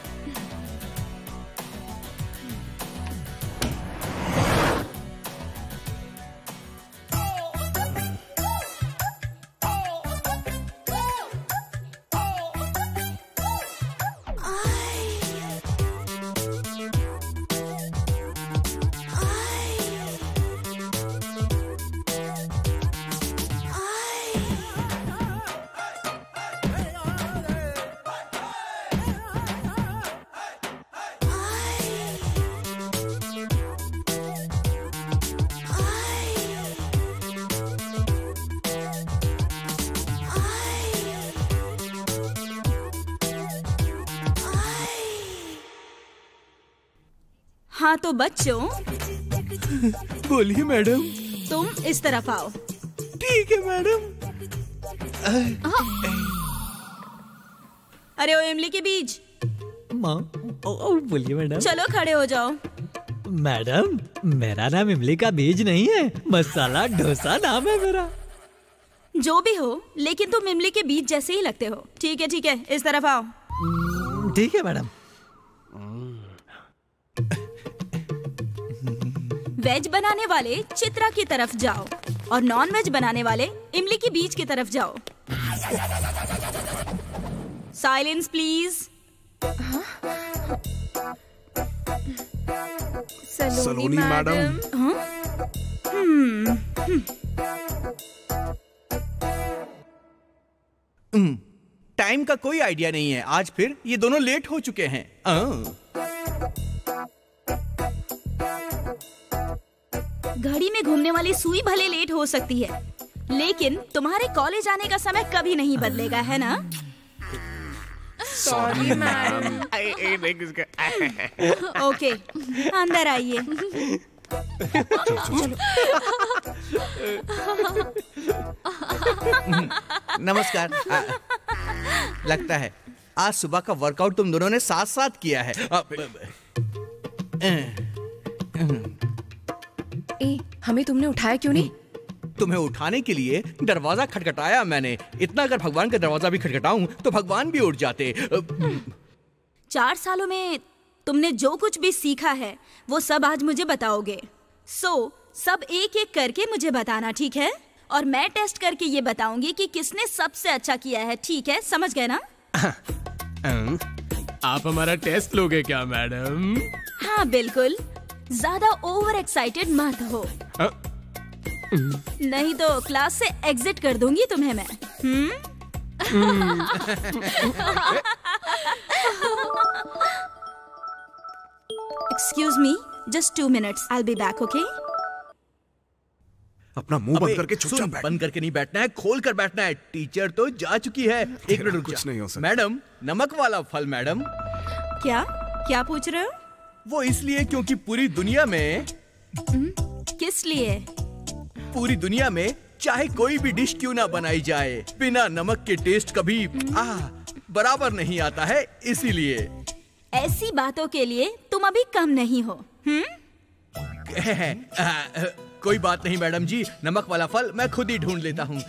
हाँ तो बच्चों, बोलिए मैडम। तुम इस तरफ आओ। ठीक है मैडम। अरे ओ इमली के बीज। माँ बोलिए मैडम। चलो खड़े हो जाओ। मैडम मेरा नाम इमली का बीज नहीं है, मसाला डोसा नाम है मेरा। जो भी हो, लेकिन तुम इमली के बीज जैसे ही लगते हो। ठीक है इस तरफ आओ। ठीक है मैडम। वेज बनाने वाले चित्रा की तरफ जाओ और नॉन वेज बनाने वाले इमली की बीज की तरफ जाओ। Silence please. Saloni madam. Time का कोई आइडिया नहीं है। आज फिर ये दोनों लेट हो चुके हैं। घड़ी में घूमने वाली सुई भले लेट हो सकती है, लेकिन तुम्हारे कॉलेज आने का समय कभी नहीं बदलेगा, है ना? Sorry ma'am. ओके, अंदर आइए। नमस्कार। लगता है आज सुबह का वर्कआउट तुम दोनों ने साथ साथ किया है। हमें तुमने उठाया क्यों नहीं? तुम्हें उठाने के लिए दरवाजा खटखटाया मैंने। इतना अगर भगवान का दरवाजा भी खटखटाऊं तो भगवान भी उठ जाते। 4 सालों में तुमने जो कुछ भी सीखा है वो सब आज मुझे बताओगे। सब एक एक करके मुझे बताना, ठीक है? और मैं टेस्ट करके ये बताऊंगी कि किसने सबसे अच्छा किया है, ठीक है? समझ गए ना? आप हमारा टेस्ट लोगे क्या मैडम? हाँ बिल्कुल। ज्यादा ओवर एक्साइटेड मत हो, नहीं तो क्लास से एग्जिट कर दूंगी तुम्हें मैं। Excuse me, just 2 minutes, I'll be back, okay? अपना मुंह बंद करके चुपचाप बैठ। बंद करके नहीं बैठना है, खोल कर बैठना है। टीचर तो जा चुकी है। 1 मिनट रुक। कुछ नहीं हो सकता। मैडम, नमक वाला फल मैडम। क्या पूछ रहे हो? वो इसलिए क्योंकि पूरी दुनिया में। किस लिए? पूरी दुनिया में चाहे कोई भी डिश क्यों ना बनाई जाए, बिना नमक के टेस्ट कभी बराबर नहीं आता है, इसीलिए। ऐसी बातों के लिए तुम अभी कम नहीं हो। कोई बात नहीं मैडम जी, नमक वाला फल मैं खुद ही ढूंढ लेता हूँ।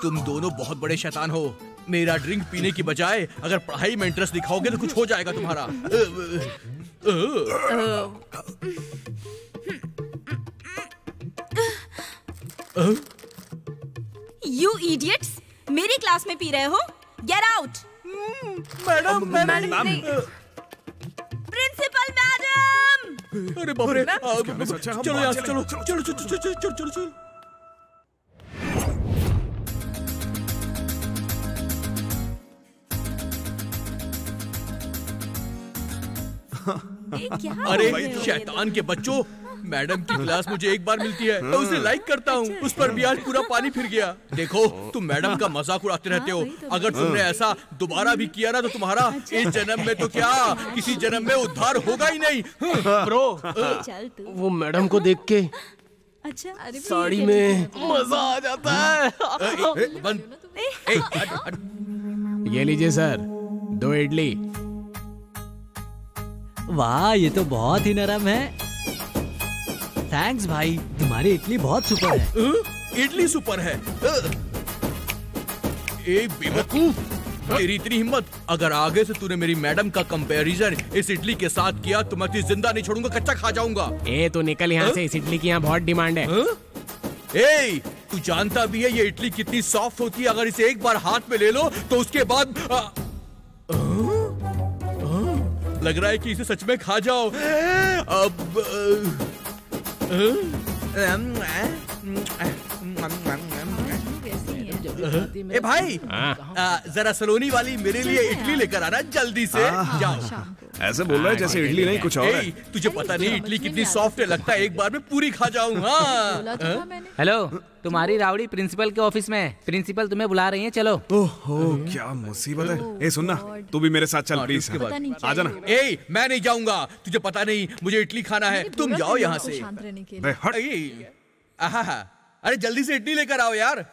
तुम दोनों बहुत बड़े शैतान हो। मेरा ड्रिंक पीने की बजाय अगर पढ़ाई में इंटरेस्ट दिखाओगे तो कुछ हो जाएगा तुम्हारा। You idiots! मेरी क्लास में पी रहे हो? Get out! Madam, principal madam! अरे बाप रे! चलो यार, चलो। अरे शैतान के बच्चों, मैडम की क्लास मुझे एक बार मिलती है तो उसे लाइक करता हूँ, उस पर भी आज पूरा पानी फिर गया। देखो तुम मैडम का मजाक उड़ाते रहते हो, अगर तुमने ऐसा दोबारा भी किया ना तो तुम्हारा इस जन्म में तो क्या किसी जन्म में उद्धार होगा ही नहीं। ब्रो, वो मैडम को देख के अच्छा साड़ी में मजा आ जाता है। ये लीजिए सर, 2 इडली। वाह, ये तो बहुत ही नरम है। थैंक्स भाई, तुम्हारी इडली बहुत सुपर है। इडली सुपर है? एक बेवकूफ, तेरी इतनी हिम्मत, अगर आगे से तूने मेरी मैडम का कंपैरिजन इस इडली के साथ किया तो मैं तुझे जिंदा नहीं छोड़ूंगा, कच्चा खा जाऊंगा। ए तो निकल यहाँ से, इस इडली की यहाँ बहुत डिमांड है। ए तू जानता भी है ये इडली कितनी सॉफ्ट होती है, अगर इसे एक बार हाथ में ले लो तो उसके बाद लग रहा है कि इसे सच में खा जाओ। अब ए भाई, जरा सलोनी वाली मेरे लिए इडली लेकर आना जल्दी से। जाओ। ऐसे बोल रहा है जैसे इडली नहीं कुछ और है। तुझे पता नहीं इडली कितनी सॉफ्ट है, लगता है एक बार में पूरी खा जाऊंगा। हेलो, तुम्हारी रावड़ी प्रिंसिपल के ऑफिस में है। प्रिंसिपल तुम्हें बुला रही है, चलो। ओहो, क्या मुसीबत है। ए सुनना, तू भी मेरे साथ चल प्लीज, आ जाना। ए मैं नहीं जाऊंगा, तुझे पता नहीं मुझे इडली खाना है, तुम जाओ यहाँ से। अरे जल्दी से इडली लेकर आओ यार।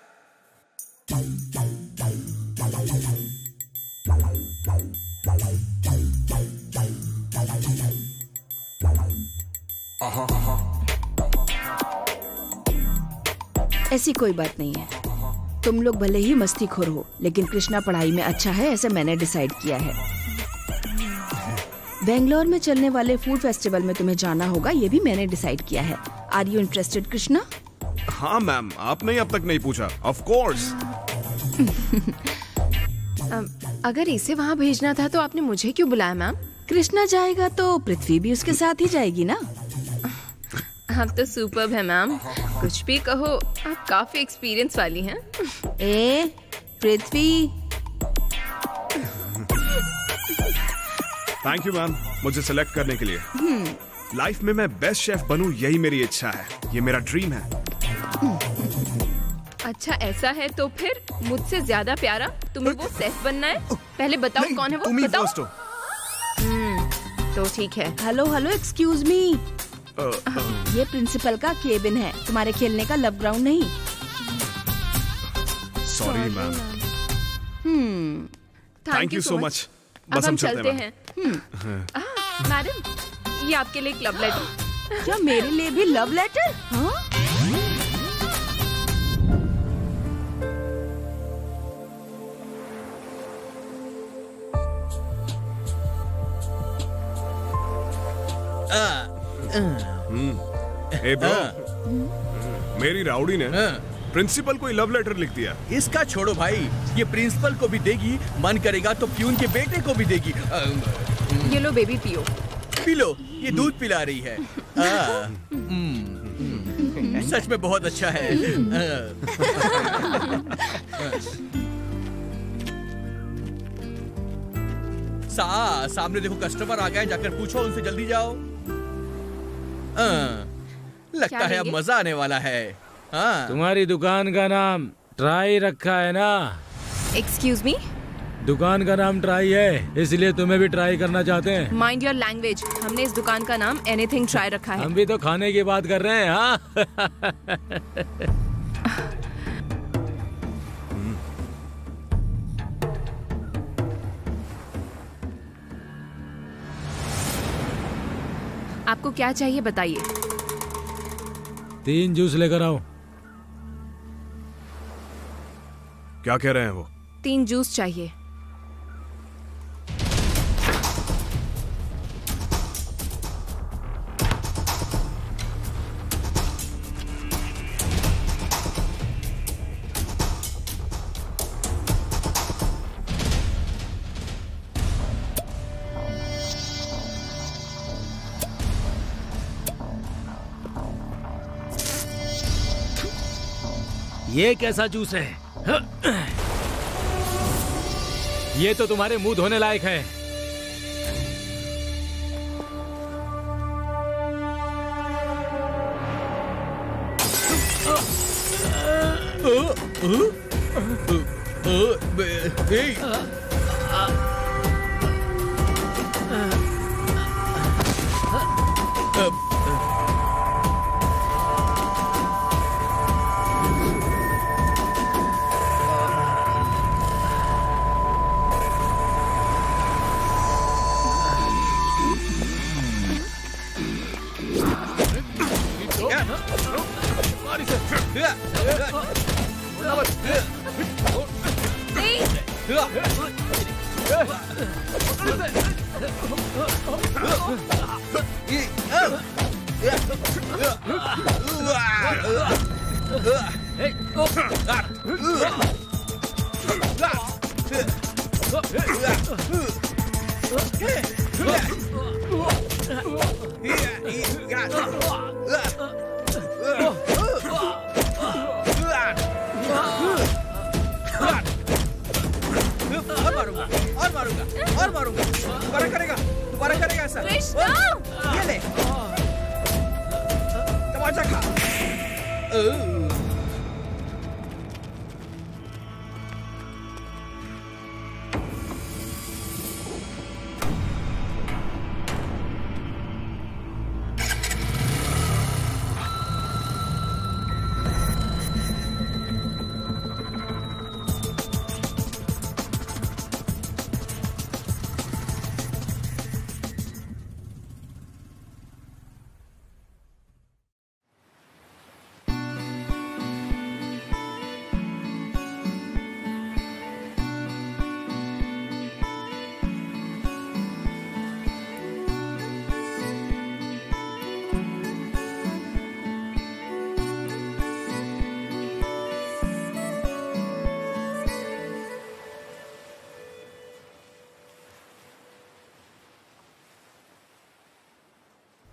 ऐसी कोई बात नहीं है। तुम लोग भले ही मस्तीखोर हो, लेकिन कृष्णा पढ़ाई में अच्छा है, ऐसे मैंने डिसाइड किया है। बेंगलोर में चलने वाले फूड फेस्टिवल में तुम्हें जाना होगा, ये भी मैंने डिसाइड किया है। Are you interested Krishna? हाँ मैम, आपने अब तक नहीं पूछा। Of course. अगर इसे वहाँ भेजना था तो आपने मुझे क्यों बुलाया मैम? कृष्णा जाएगा तो पृथ्वी भी उसके साथ ही जाएगी ना। आप तो सुपर्ब है मैम, कुछ भी कहो, आप काफी एक्सपीरियंस वाली हैं। ए पृथ्वी। थैंक यू मैम मुझे सिलेक्ट करने के लिए। लाइफ में मैं बेस्ट शेफ बनूं, यही मेरी इच्छा है, ये मेरा ड्रीम है। अच्छा ऐसा है तो फिर मुझसे ज्यादा प्यारा तुम्हें वो शेफ बनना है? पहले बताओ कौन है वो, बताओ। तो ठीक है। हेलो हेलो, एक्सक्यूज मी, ये प्रिंसिपल का केबिन है, तुम्हारे खेलने का लव ग्राउंड नहीं। Sorry ma'am. Thank you so much. अब हम चलते हैं। मैडम, ये आपके लिए एक लव लेटर। क्या मेरे लिए भी लव लेटर? हाँ? ए ब्रो, मेरी राउडी ने प्रिंसिपल को लव लेटर लिख दिया। इसका छोड़ो भाई, ये प्रिंसिपल को भी देगी, मन करेगा तो प्यून के बेटे को भी देगी। ये लो बेबी, पियो। पी लो, ये दूध पिला रही है। सच में बहुत अच्छा है। सामने देखो कस्टमर आ गए, जाकर पूछो उनसे, जल्दी जाओ। लगता है अब मजा आने वाला है। तुम्हारी दुकान का नाम ट्राई रखा है ना? Excuse me? दुकान का नाम ट्राई है, इसलिए तुम्हें भी ट्राई करना चाहते हैं। माइंड योर लैंग्वेज, हमने इस दुकान का नाम एनीथिंग ट्राई रखा है। हम भी तो खाने की बात कर रहे हैं। हाँ आपको क्या चाहिए बताइए। 3 जूस लेकर आओ। क्या कह रहे हैं वो? 3 जूस चाहिए। ये कैसा जूस है? ये तो तुम्हारे मुंह धोने लायक है।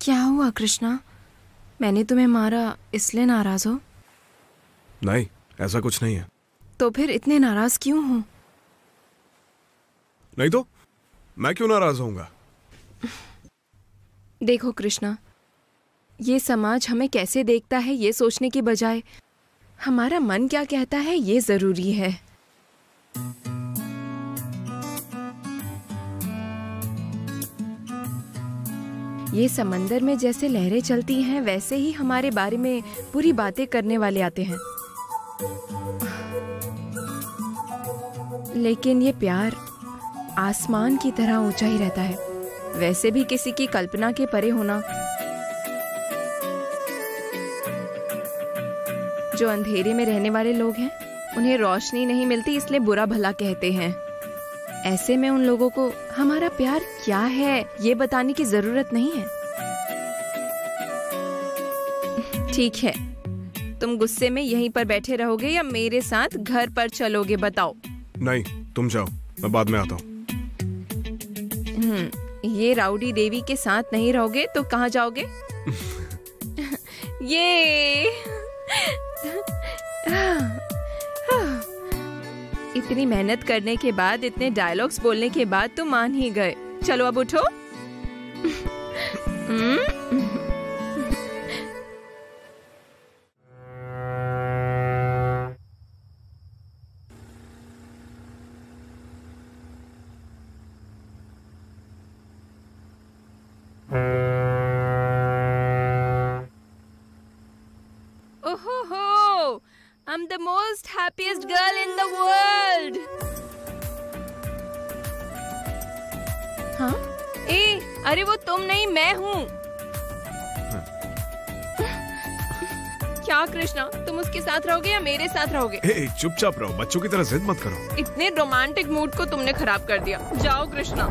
क्या हुआ कृष्णा? मैंने तुम्हें मारा इसलिए नाराज हो? नहीं, ऐसा कुछ नहीं है। तो फिर इतने नाराज क्यों हो? नहीं तो मैं क्यों नाराज होऊंगा? देखो कृष्णा, ये समाज हमें कैसे देखता है ये सोचने की बजाय हमारा मन क्या कहता है ये जरूरी है। ये समंदर में जैसे लहरें चलती हैं वैसे ही हमारे बारे में बुरी बातें करने वाले आते हैं, लेकिन ये प्यार आसमान की तरह ऊंचा ही रहता है। वैसे भी किसी की कल्पना के परे होना। जो अंधेरे में रहने वाले लोग हैं उन्हें रोशनी नहीं मिलती इसलिए बुरा भला कहते हैं। ऐसे में उन लोगों को हमारा प्यार क्या है ये बताने की जरूरत नहीं है। ठीक है, तुम गुस्से में यहीं पर बैठे रहोगे या मेरे साथ घर पर चलोगे बताओ? नहीं, तुम जाओ, मैं बाद में आता हूँ। ये राउडी देवी के साथ नहीं रहोगे तो कहाँ जाओगे? ये इतनी मेहनत करने के बाद, इतने डायलॉग्स बोलने के बाद तुम मान ही गए। चलो अब उठो। ओहो, I'm the most happiest girl in the world. हाँ? अरे वो तुम नहीं, मैं हूँ। क्या कृष्णा, तुम उसके साथ रहोगे या मेरे साथ रहोगे? चुपचाप रहो, बच्चों की तरह जिद मत करो। इतने रोमांटिक मूड को तुमने खराब कर दिया। जाओ कृष्णा।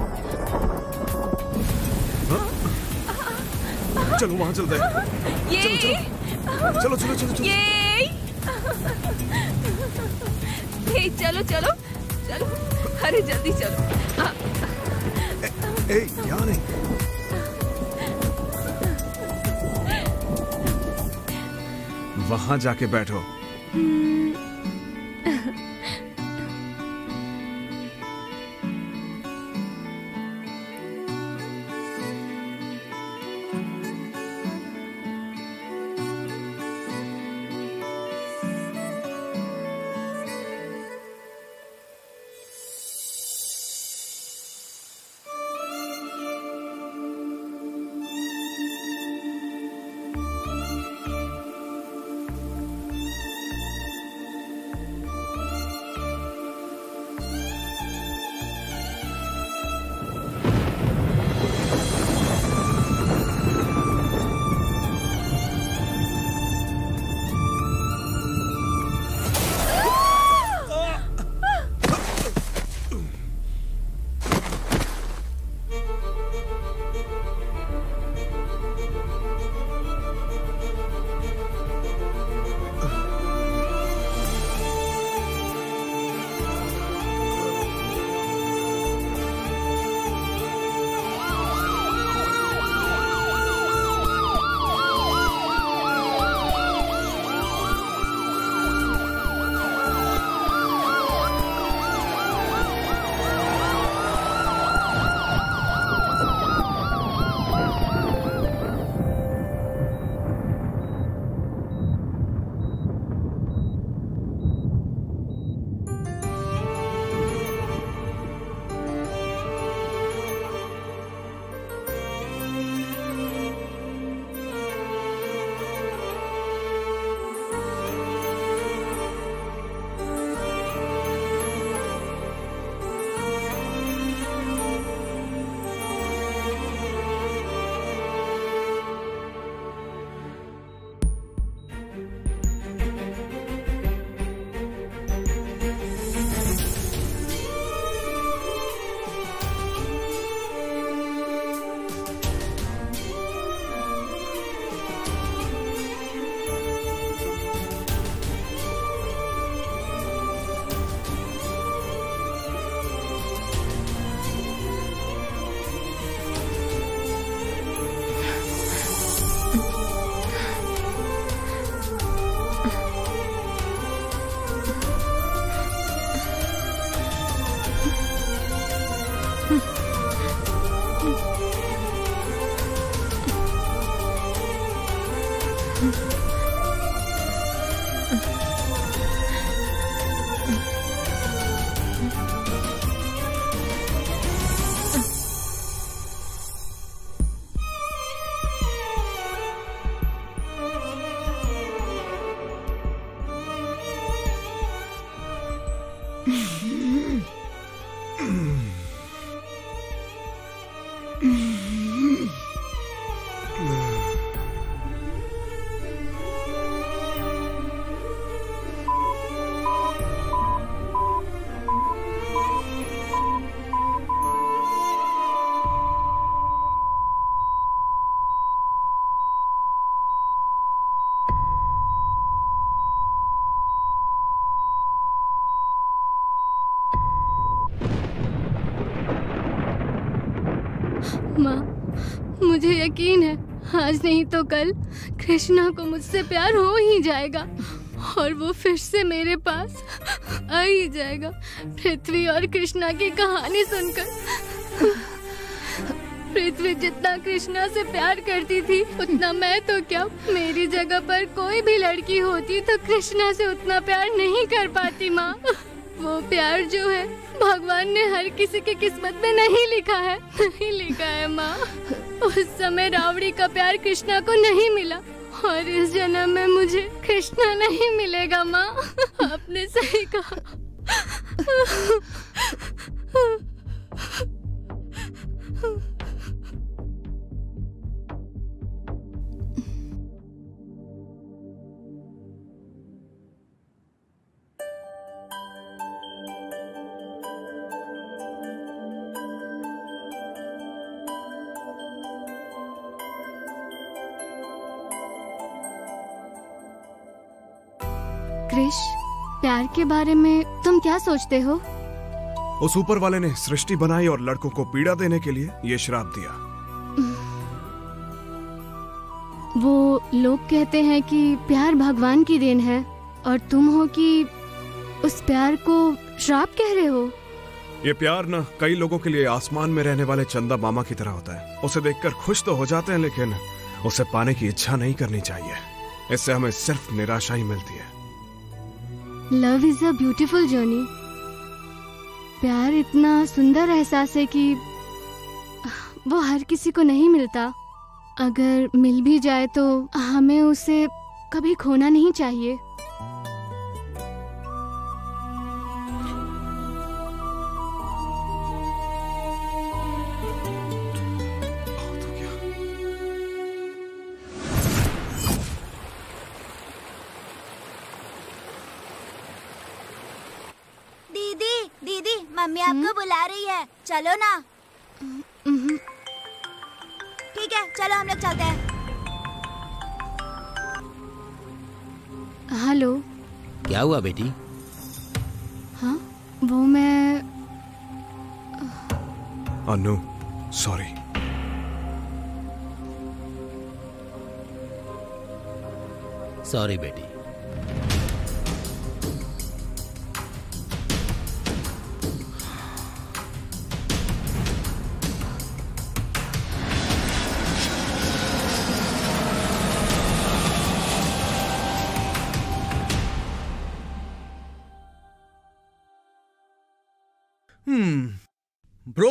चलो वहाँ चलते हैं। चलो चलो चलो चलो। चलो चलो चलो, अरे जल्दी चलो। यहाँ नहीं। वहाँ जाके बैठो। माँ, मुझे यकीन है आज नहीं तो कल कृष्णा को मुझसे प्यार हो ही जाएगा और वो फिर से मेरे पास आ ही जाएगा। पृथ्वी और कृष्णा की कहानी सुनकर पृथ्वी जितना कृष्णा से प्यार करती थी उतना मैं तो क्या, मेरी जगह पर कोई भी लड़की होती तो कृष्णा से उतना प्यार नहीं कर पाती माँ। वो प्यार जो है भगवान ने हर किसी की किस्मत में नहीं लिखा है, नहीं लिखा है माँ। उस समय रावड़ी का प्यार कृष्णा को नहीं मिला और इस जन्म में मुझे कृष्णा नहीं मिलेगा माँ। आपने सही कहा। कृष, प्यार के बारे में तुम क्या सोचते हो? उस ऊपर वाले ने सृष्टि बनाई और लड़कों को पीड़ा देने के लिए ये श्राप दिया। वो लोग कहते हैं कि प्यार भगवान की देन है और तुम हो कि उस प्यार को श्राप कह रहे हो। ये प्यार ना कई लोगों के लिए आसमान में रहने वाले चंदा मामा की तरह होता है। उसे देखकर खुश तो हो जाते हैं लेकिन उसे पाने की इच्छा नहीं करनी चाहिए। इससे हमें सिर्फ निराशा ही मिलती है। Love is a beautiful journey. प्यार इतना सुंदर एहसास है कि वो हर किसी को नहीं मिलता। अगर मिल भी जाए तो हमें उसे कभी खोना नहीं चाहिए। दीदी, मम्मी आपको बुला रही है, चलो ना। ठीक है, चलो हम लोग चलते हैं। हेलो। क्या हुआ बेटी? हाँ, वो मैं अनु, सॉरी। सॉरी बेटी। ब्रो।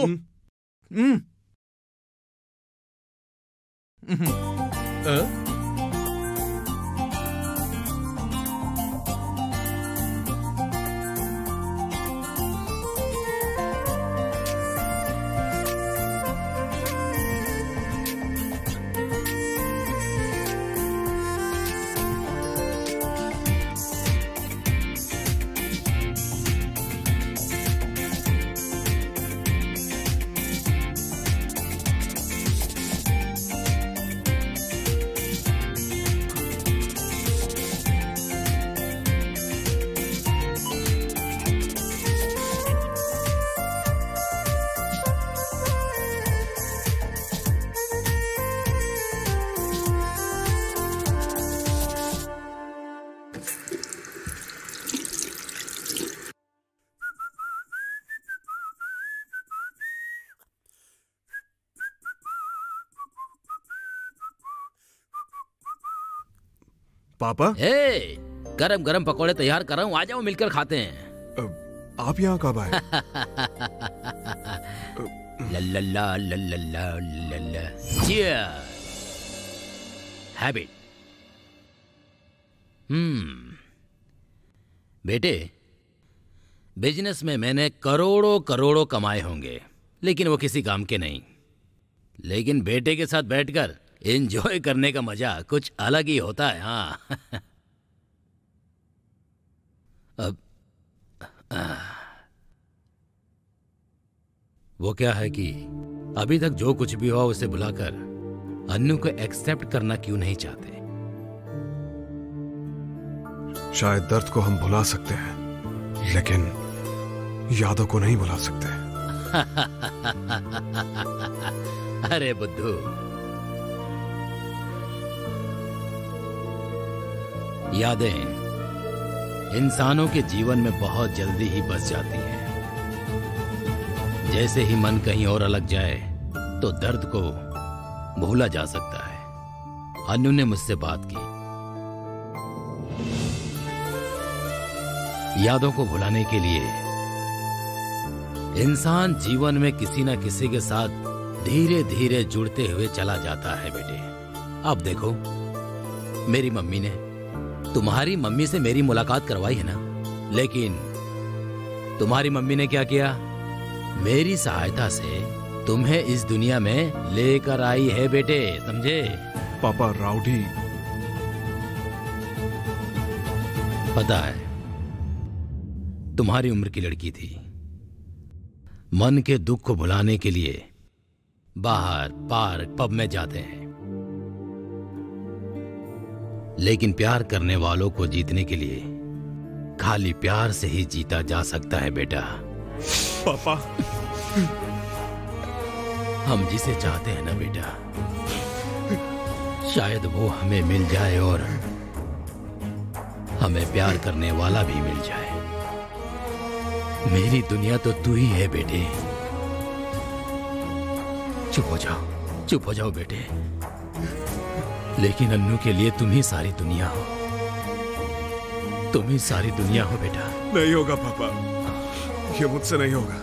पापा? गरम गरम पकोड़े तैयार कर रहा हूँ, आ जाओ मिलकर खाते हैं। आप यहाँ कब आए? लल्ला लल्ला लल्ला चीयर्स। हैबिट। बेटे, बिजनेस में मैंने करोड़ों करोड़ों कमाए होंगे, लेकिन वो किसी काम के नहीं। लेकिन बेटे के साथ बैठकर एंजॉय करने का मजा कुछ अलग ही होता है। हाँ। अब वो क्या है कि अभी तक जो कुछ भी हुआ उसे बुलाकर अन्नू को एक्सेप्ट करना क्यों नहीं चाहते? शायद दर्द को हम भुला सकते हैं, लेकिन यादों को नहीं भुला सकते। अरे बुद्धू, यादें इंसानों के जीवन में बहुत जल्दी ही बस जाती हैं। जैसे ही मन कहीं और अलग जाए तो दर्द को भूला जा सकता है। अन्नू ने मुझसे बात की। यादों को भुलाने के लिए इंसान जीवन में किसी न किसी के साथ धीरे धीरे जुड़ते हुए चला जाता है। बेटे, अब देखो, मेरी मम्मी ने तुम्हारी मम्मी से मेरी मुलाकात करवाई है ना, लेकिन तुम्हारी मम्मी ने क्या किया? मेरी सहायता से तुम्हें इस दुनिया में लेकर आई है बेटे, समझे? पापा, राउडी। पता है, तुम्हारी उम्र की लड़की थी। मन के दुख को भुलाने के लिए बाहर पार्क पब में जाते हैं, लेकिन प्यार करने वालों को जीतने के लिए खाली प्यार से ही जीता जा सकता है बेटा। पापा, हम जिसे चाहते हैं ना बेटा, शायद वो हमें मिल जाए और हमें प्यार करने वाला भी मिल जाए। मेरी दुनिया तो तू ही है बेटे। चुप हो जाओ बेटे। लेकिन अन्नू के लिए तुम ही सारी दुनिया हो। तुम ही सारी दुनिया हो बेटा। नहीं होगा पापा, ये मुझसे नहीं होगा।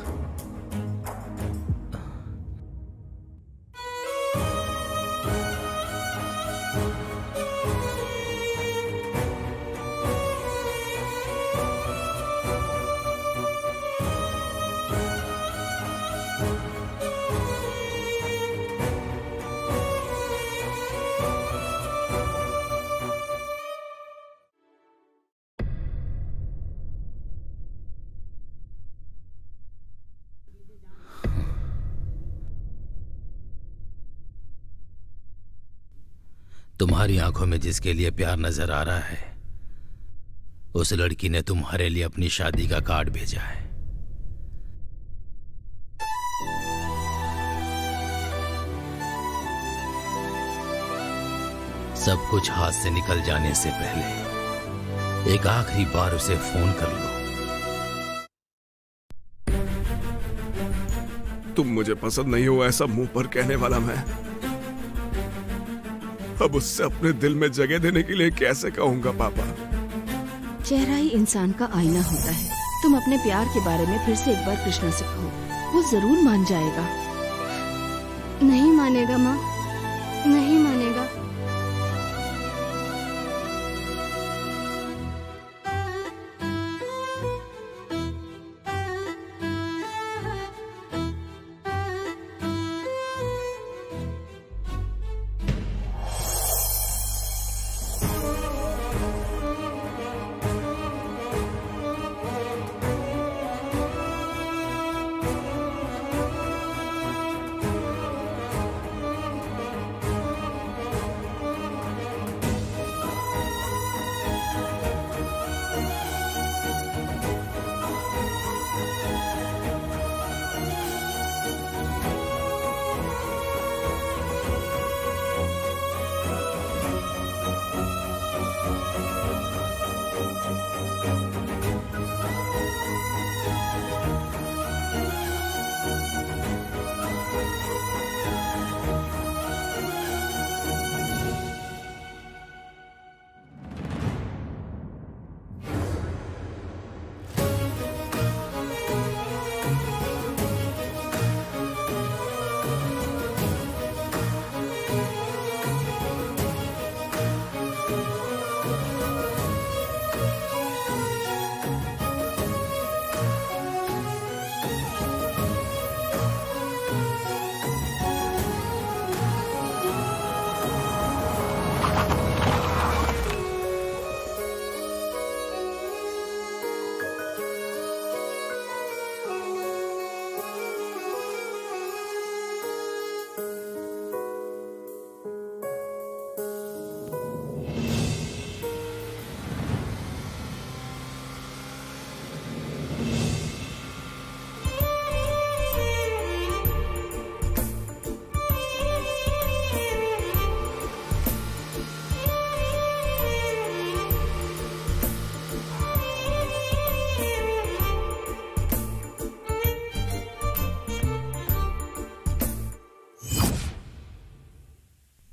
तुम्हारी आंखों में जिसके लिए प्यार नजर आ रहा है, उस लड़की ने तुम्हारे लिए अपनी शादी का कार्ड भेजा है। सब कुछ हाथ से निकल जाने से पहले एक आखिरी बार उसे फोन कर लो। तुम मुझे पसंद नहीं हो ऐसा मुंह पर कहने वाला मैं अब उससे अपने दिल में जगह देने के लिए कैसे कहूंगा पापा? चेहरा ही इंसान का आईना होता है। तुम अपने प्यार के बारे में फिर से एक बार कृष्णा से कहो, वो जरूर मान जाएगा। नहीं मानेगा माँ, नहीं मानेगा।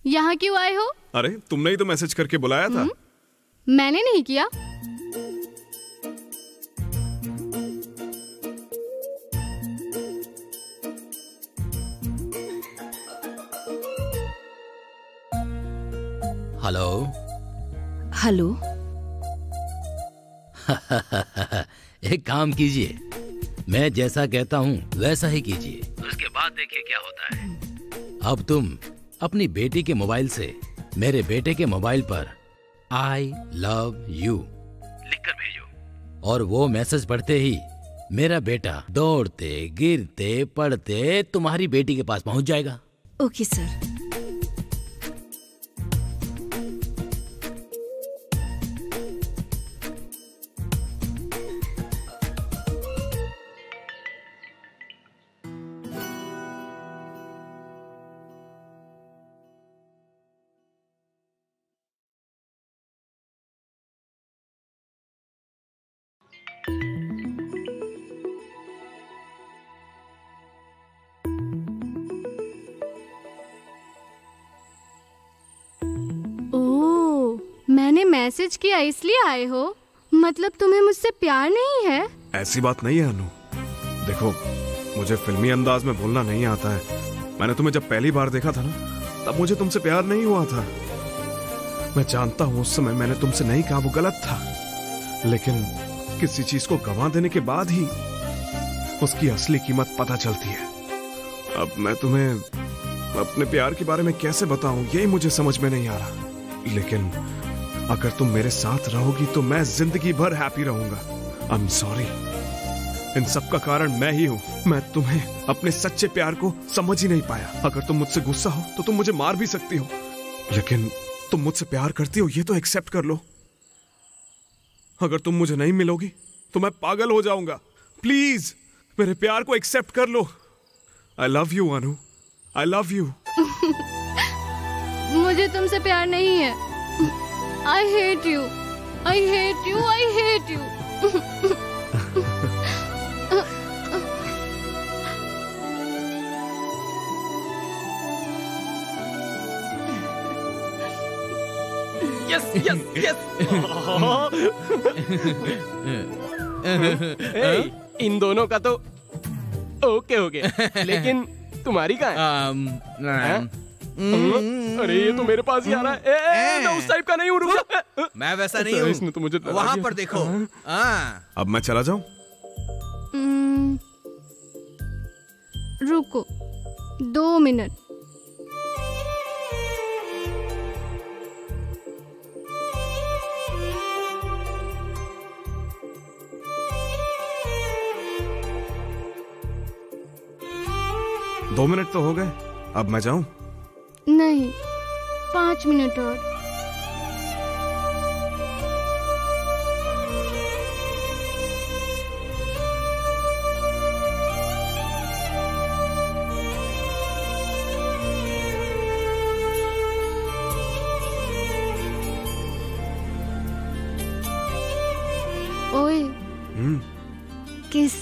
यहाँ क्यों आए हो? अरे तुमने ही तो मैसेज करके बुलाया था। मैंने नहीं किया। हेलो। हेलो। एक काम कीजिए, मैं जैसा कहता हूँ वैसा ही कीजिए, उसके बाद देखिए क्या होता है। अब तुम अपनी बेटी के मोबाइल से मेरे बेटे के मोबाइल पर I love you लिखकर भेजो, और वो मैसेज पढ़ते ही मेरा बेटा दौड़ते गिरते पड़ते तुम्हारी बेटी के पास पहुंच जाएगा। Okay sir. मैंने मैसेज किया इसलिए आए हो? मतलब तुम्हें मुझसे प्यार नहीं है? ऐसी बात नहीं है अनु। देखो, मुझे फिल्मी अंदाज में बोलना नहीं आता है। मैंने तुम्हें जब पहली बार देखा था ना, तब मुझे तुमसे प्यार नहीं हुआ था। मैं जानता हूँ उस समय मैंने तुमसे नहीं कहा, वो गलत था। लेकिन किसी चीज को गंवा देने के बाद ही उसकी असली कीमत पता चलती है। अब मैं तुम्हें अपने प्यार के बारे में कैसे बताऊं, यही मुझे समझ में नहीं आ रहा। लेकिन अगर तुम मेरे साथ रहोगी तो मैं जिंदगी भर हैप्पी रहूंगा। आई एम सॉरी, इन सब का कारण मैं ही हूँ। मैं तुम्हें अपने सच्चे प्यार को समझ ही नहीं पाया। अगर तुम मुझसे गुस्सा हो तो तुम मुझे मार भी सकती हो, लेकिन तुम मुझसे प्यार करती हो ये तो एक्सेप्ट कर लो। अगर तुम मुझे नहीं मिलोगी तो मैं पागल हो जाऊंगा। प्लीज मेरे प्यार को एक्सेप्ट कर लो। I love you Anu, I love you. मुझे तुमसे प्यार नहीं है। I hate you. I hate you. I hate you. Yes, yes, yes. Hey, इन दोनों का तो ओके हो गया, लेकिन तुम्हारी कहाँ है? अरे ये तो मेरे पास ही आ रहा है। मैं उस टाइप का नहीं हूँ। रुको, मैं वैसा नहीं हूँ। इसने तो मुझे वहाँ पर देखो। अब मैं चला जाऊं? रुको 2 मिनट। दो मिनट तो हो गए, अब मैं जाऊं? नहीं, 5 मिनट और। ओए, किस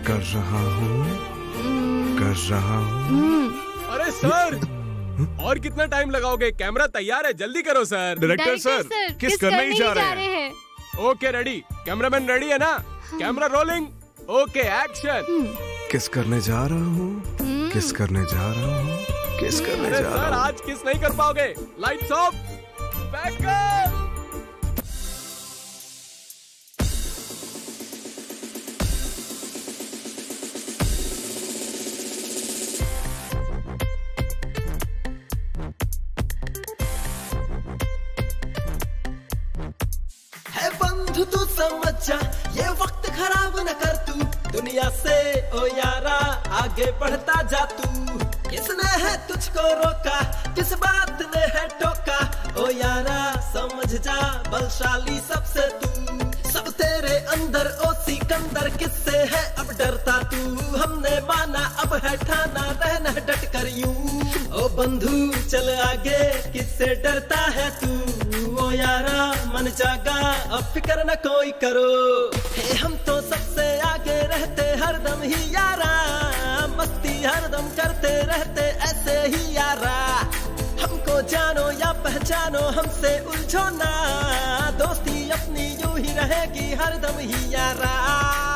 कर रहा हूँ, कर रहा हूँ। अरे सर, और कितना टाइम लगाओगे? कैमरा तैयार है, जल्दी करो सर। डायरेक्टर सर, किस करने ही जा रहे हैं? ओके रेडी, कैमरामैन रेडी है ना? Camera rolling, okay action. किस करने जा रहा हूँ, किस करने जा रहा हूँ, किस करने जा रहा हूँ। सर आज किस नहीं कर पाओगे। Lights off, backup. तू समझ जा, ये वक्त खराब न कर तू, दुनिया से ओ यारा आगे बढ़ता जा तू। किसने है तुझको रोका, किस बात ने है टोका, ओ यारा समझ जा बलशाली सबसे तू। सब तेरे अंदर ओ सिकंदर, किससे है अब डरता तू। हमने माना अब है ठाना, रहना डट कर यूं। ओ बंधु चल आगे, किससे डरता है तू। ओ यारा मन जागा, अब फिक्र न कोई करो। हे हम तो सबसे आगे रहते हरदम ही यारा, मस्ती हरदम करते जानो या पहचानो हमसे उलझो ना, दोस्ती अपनी यूं ही रहेगी हरदम ही यारा।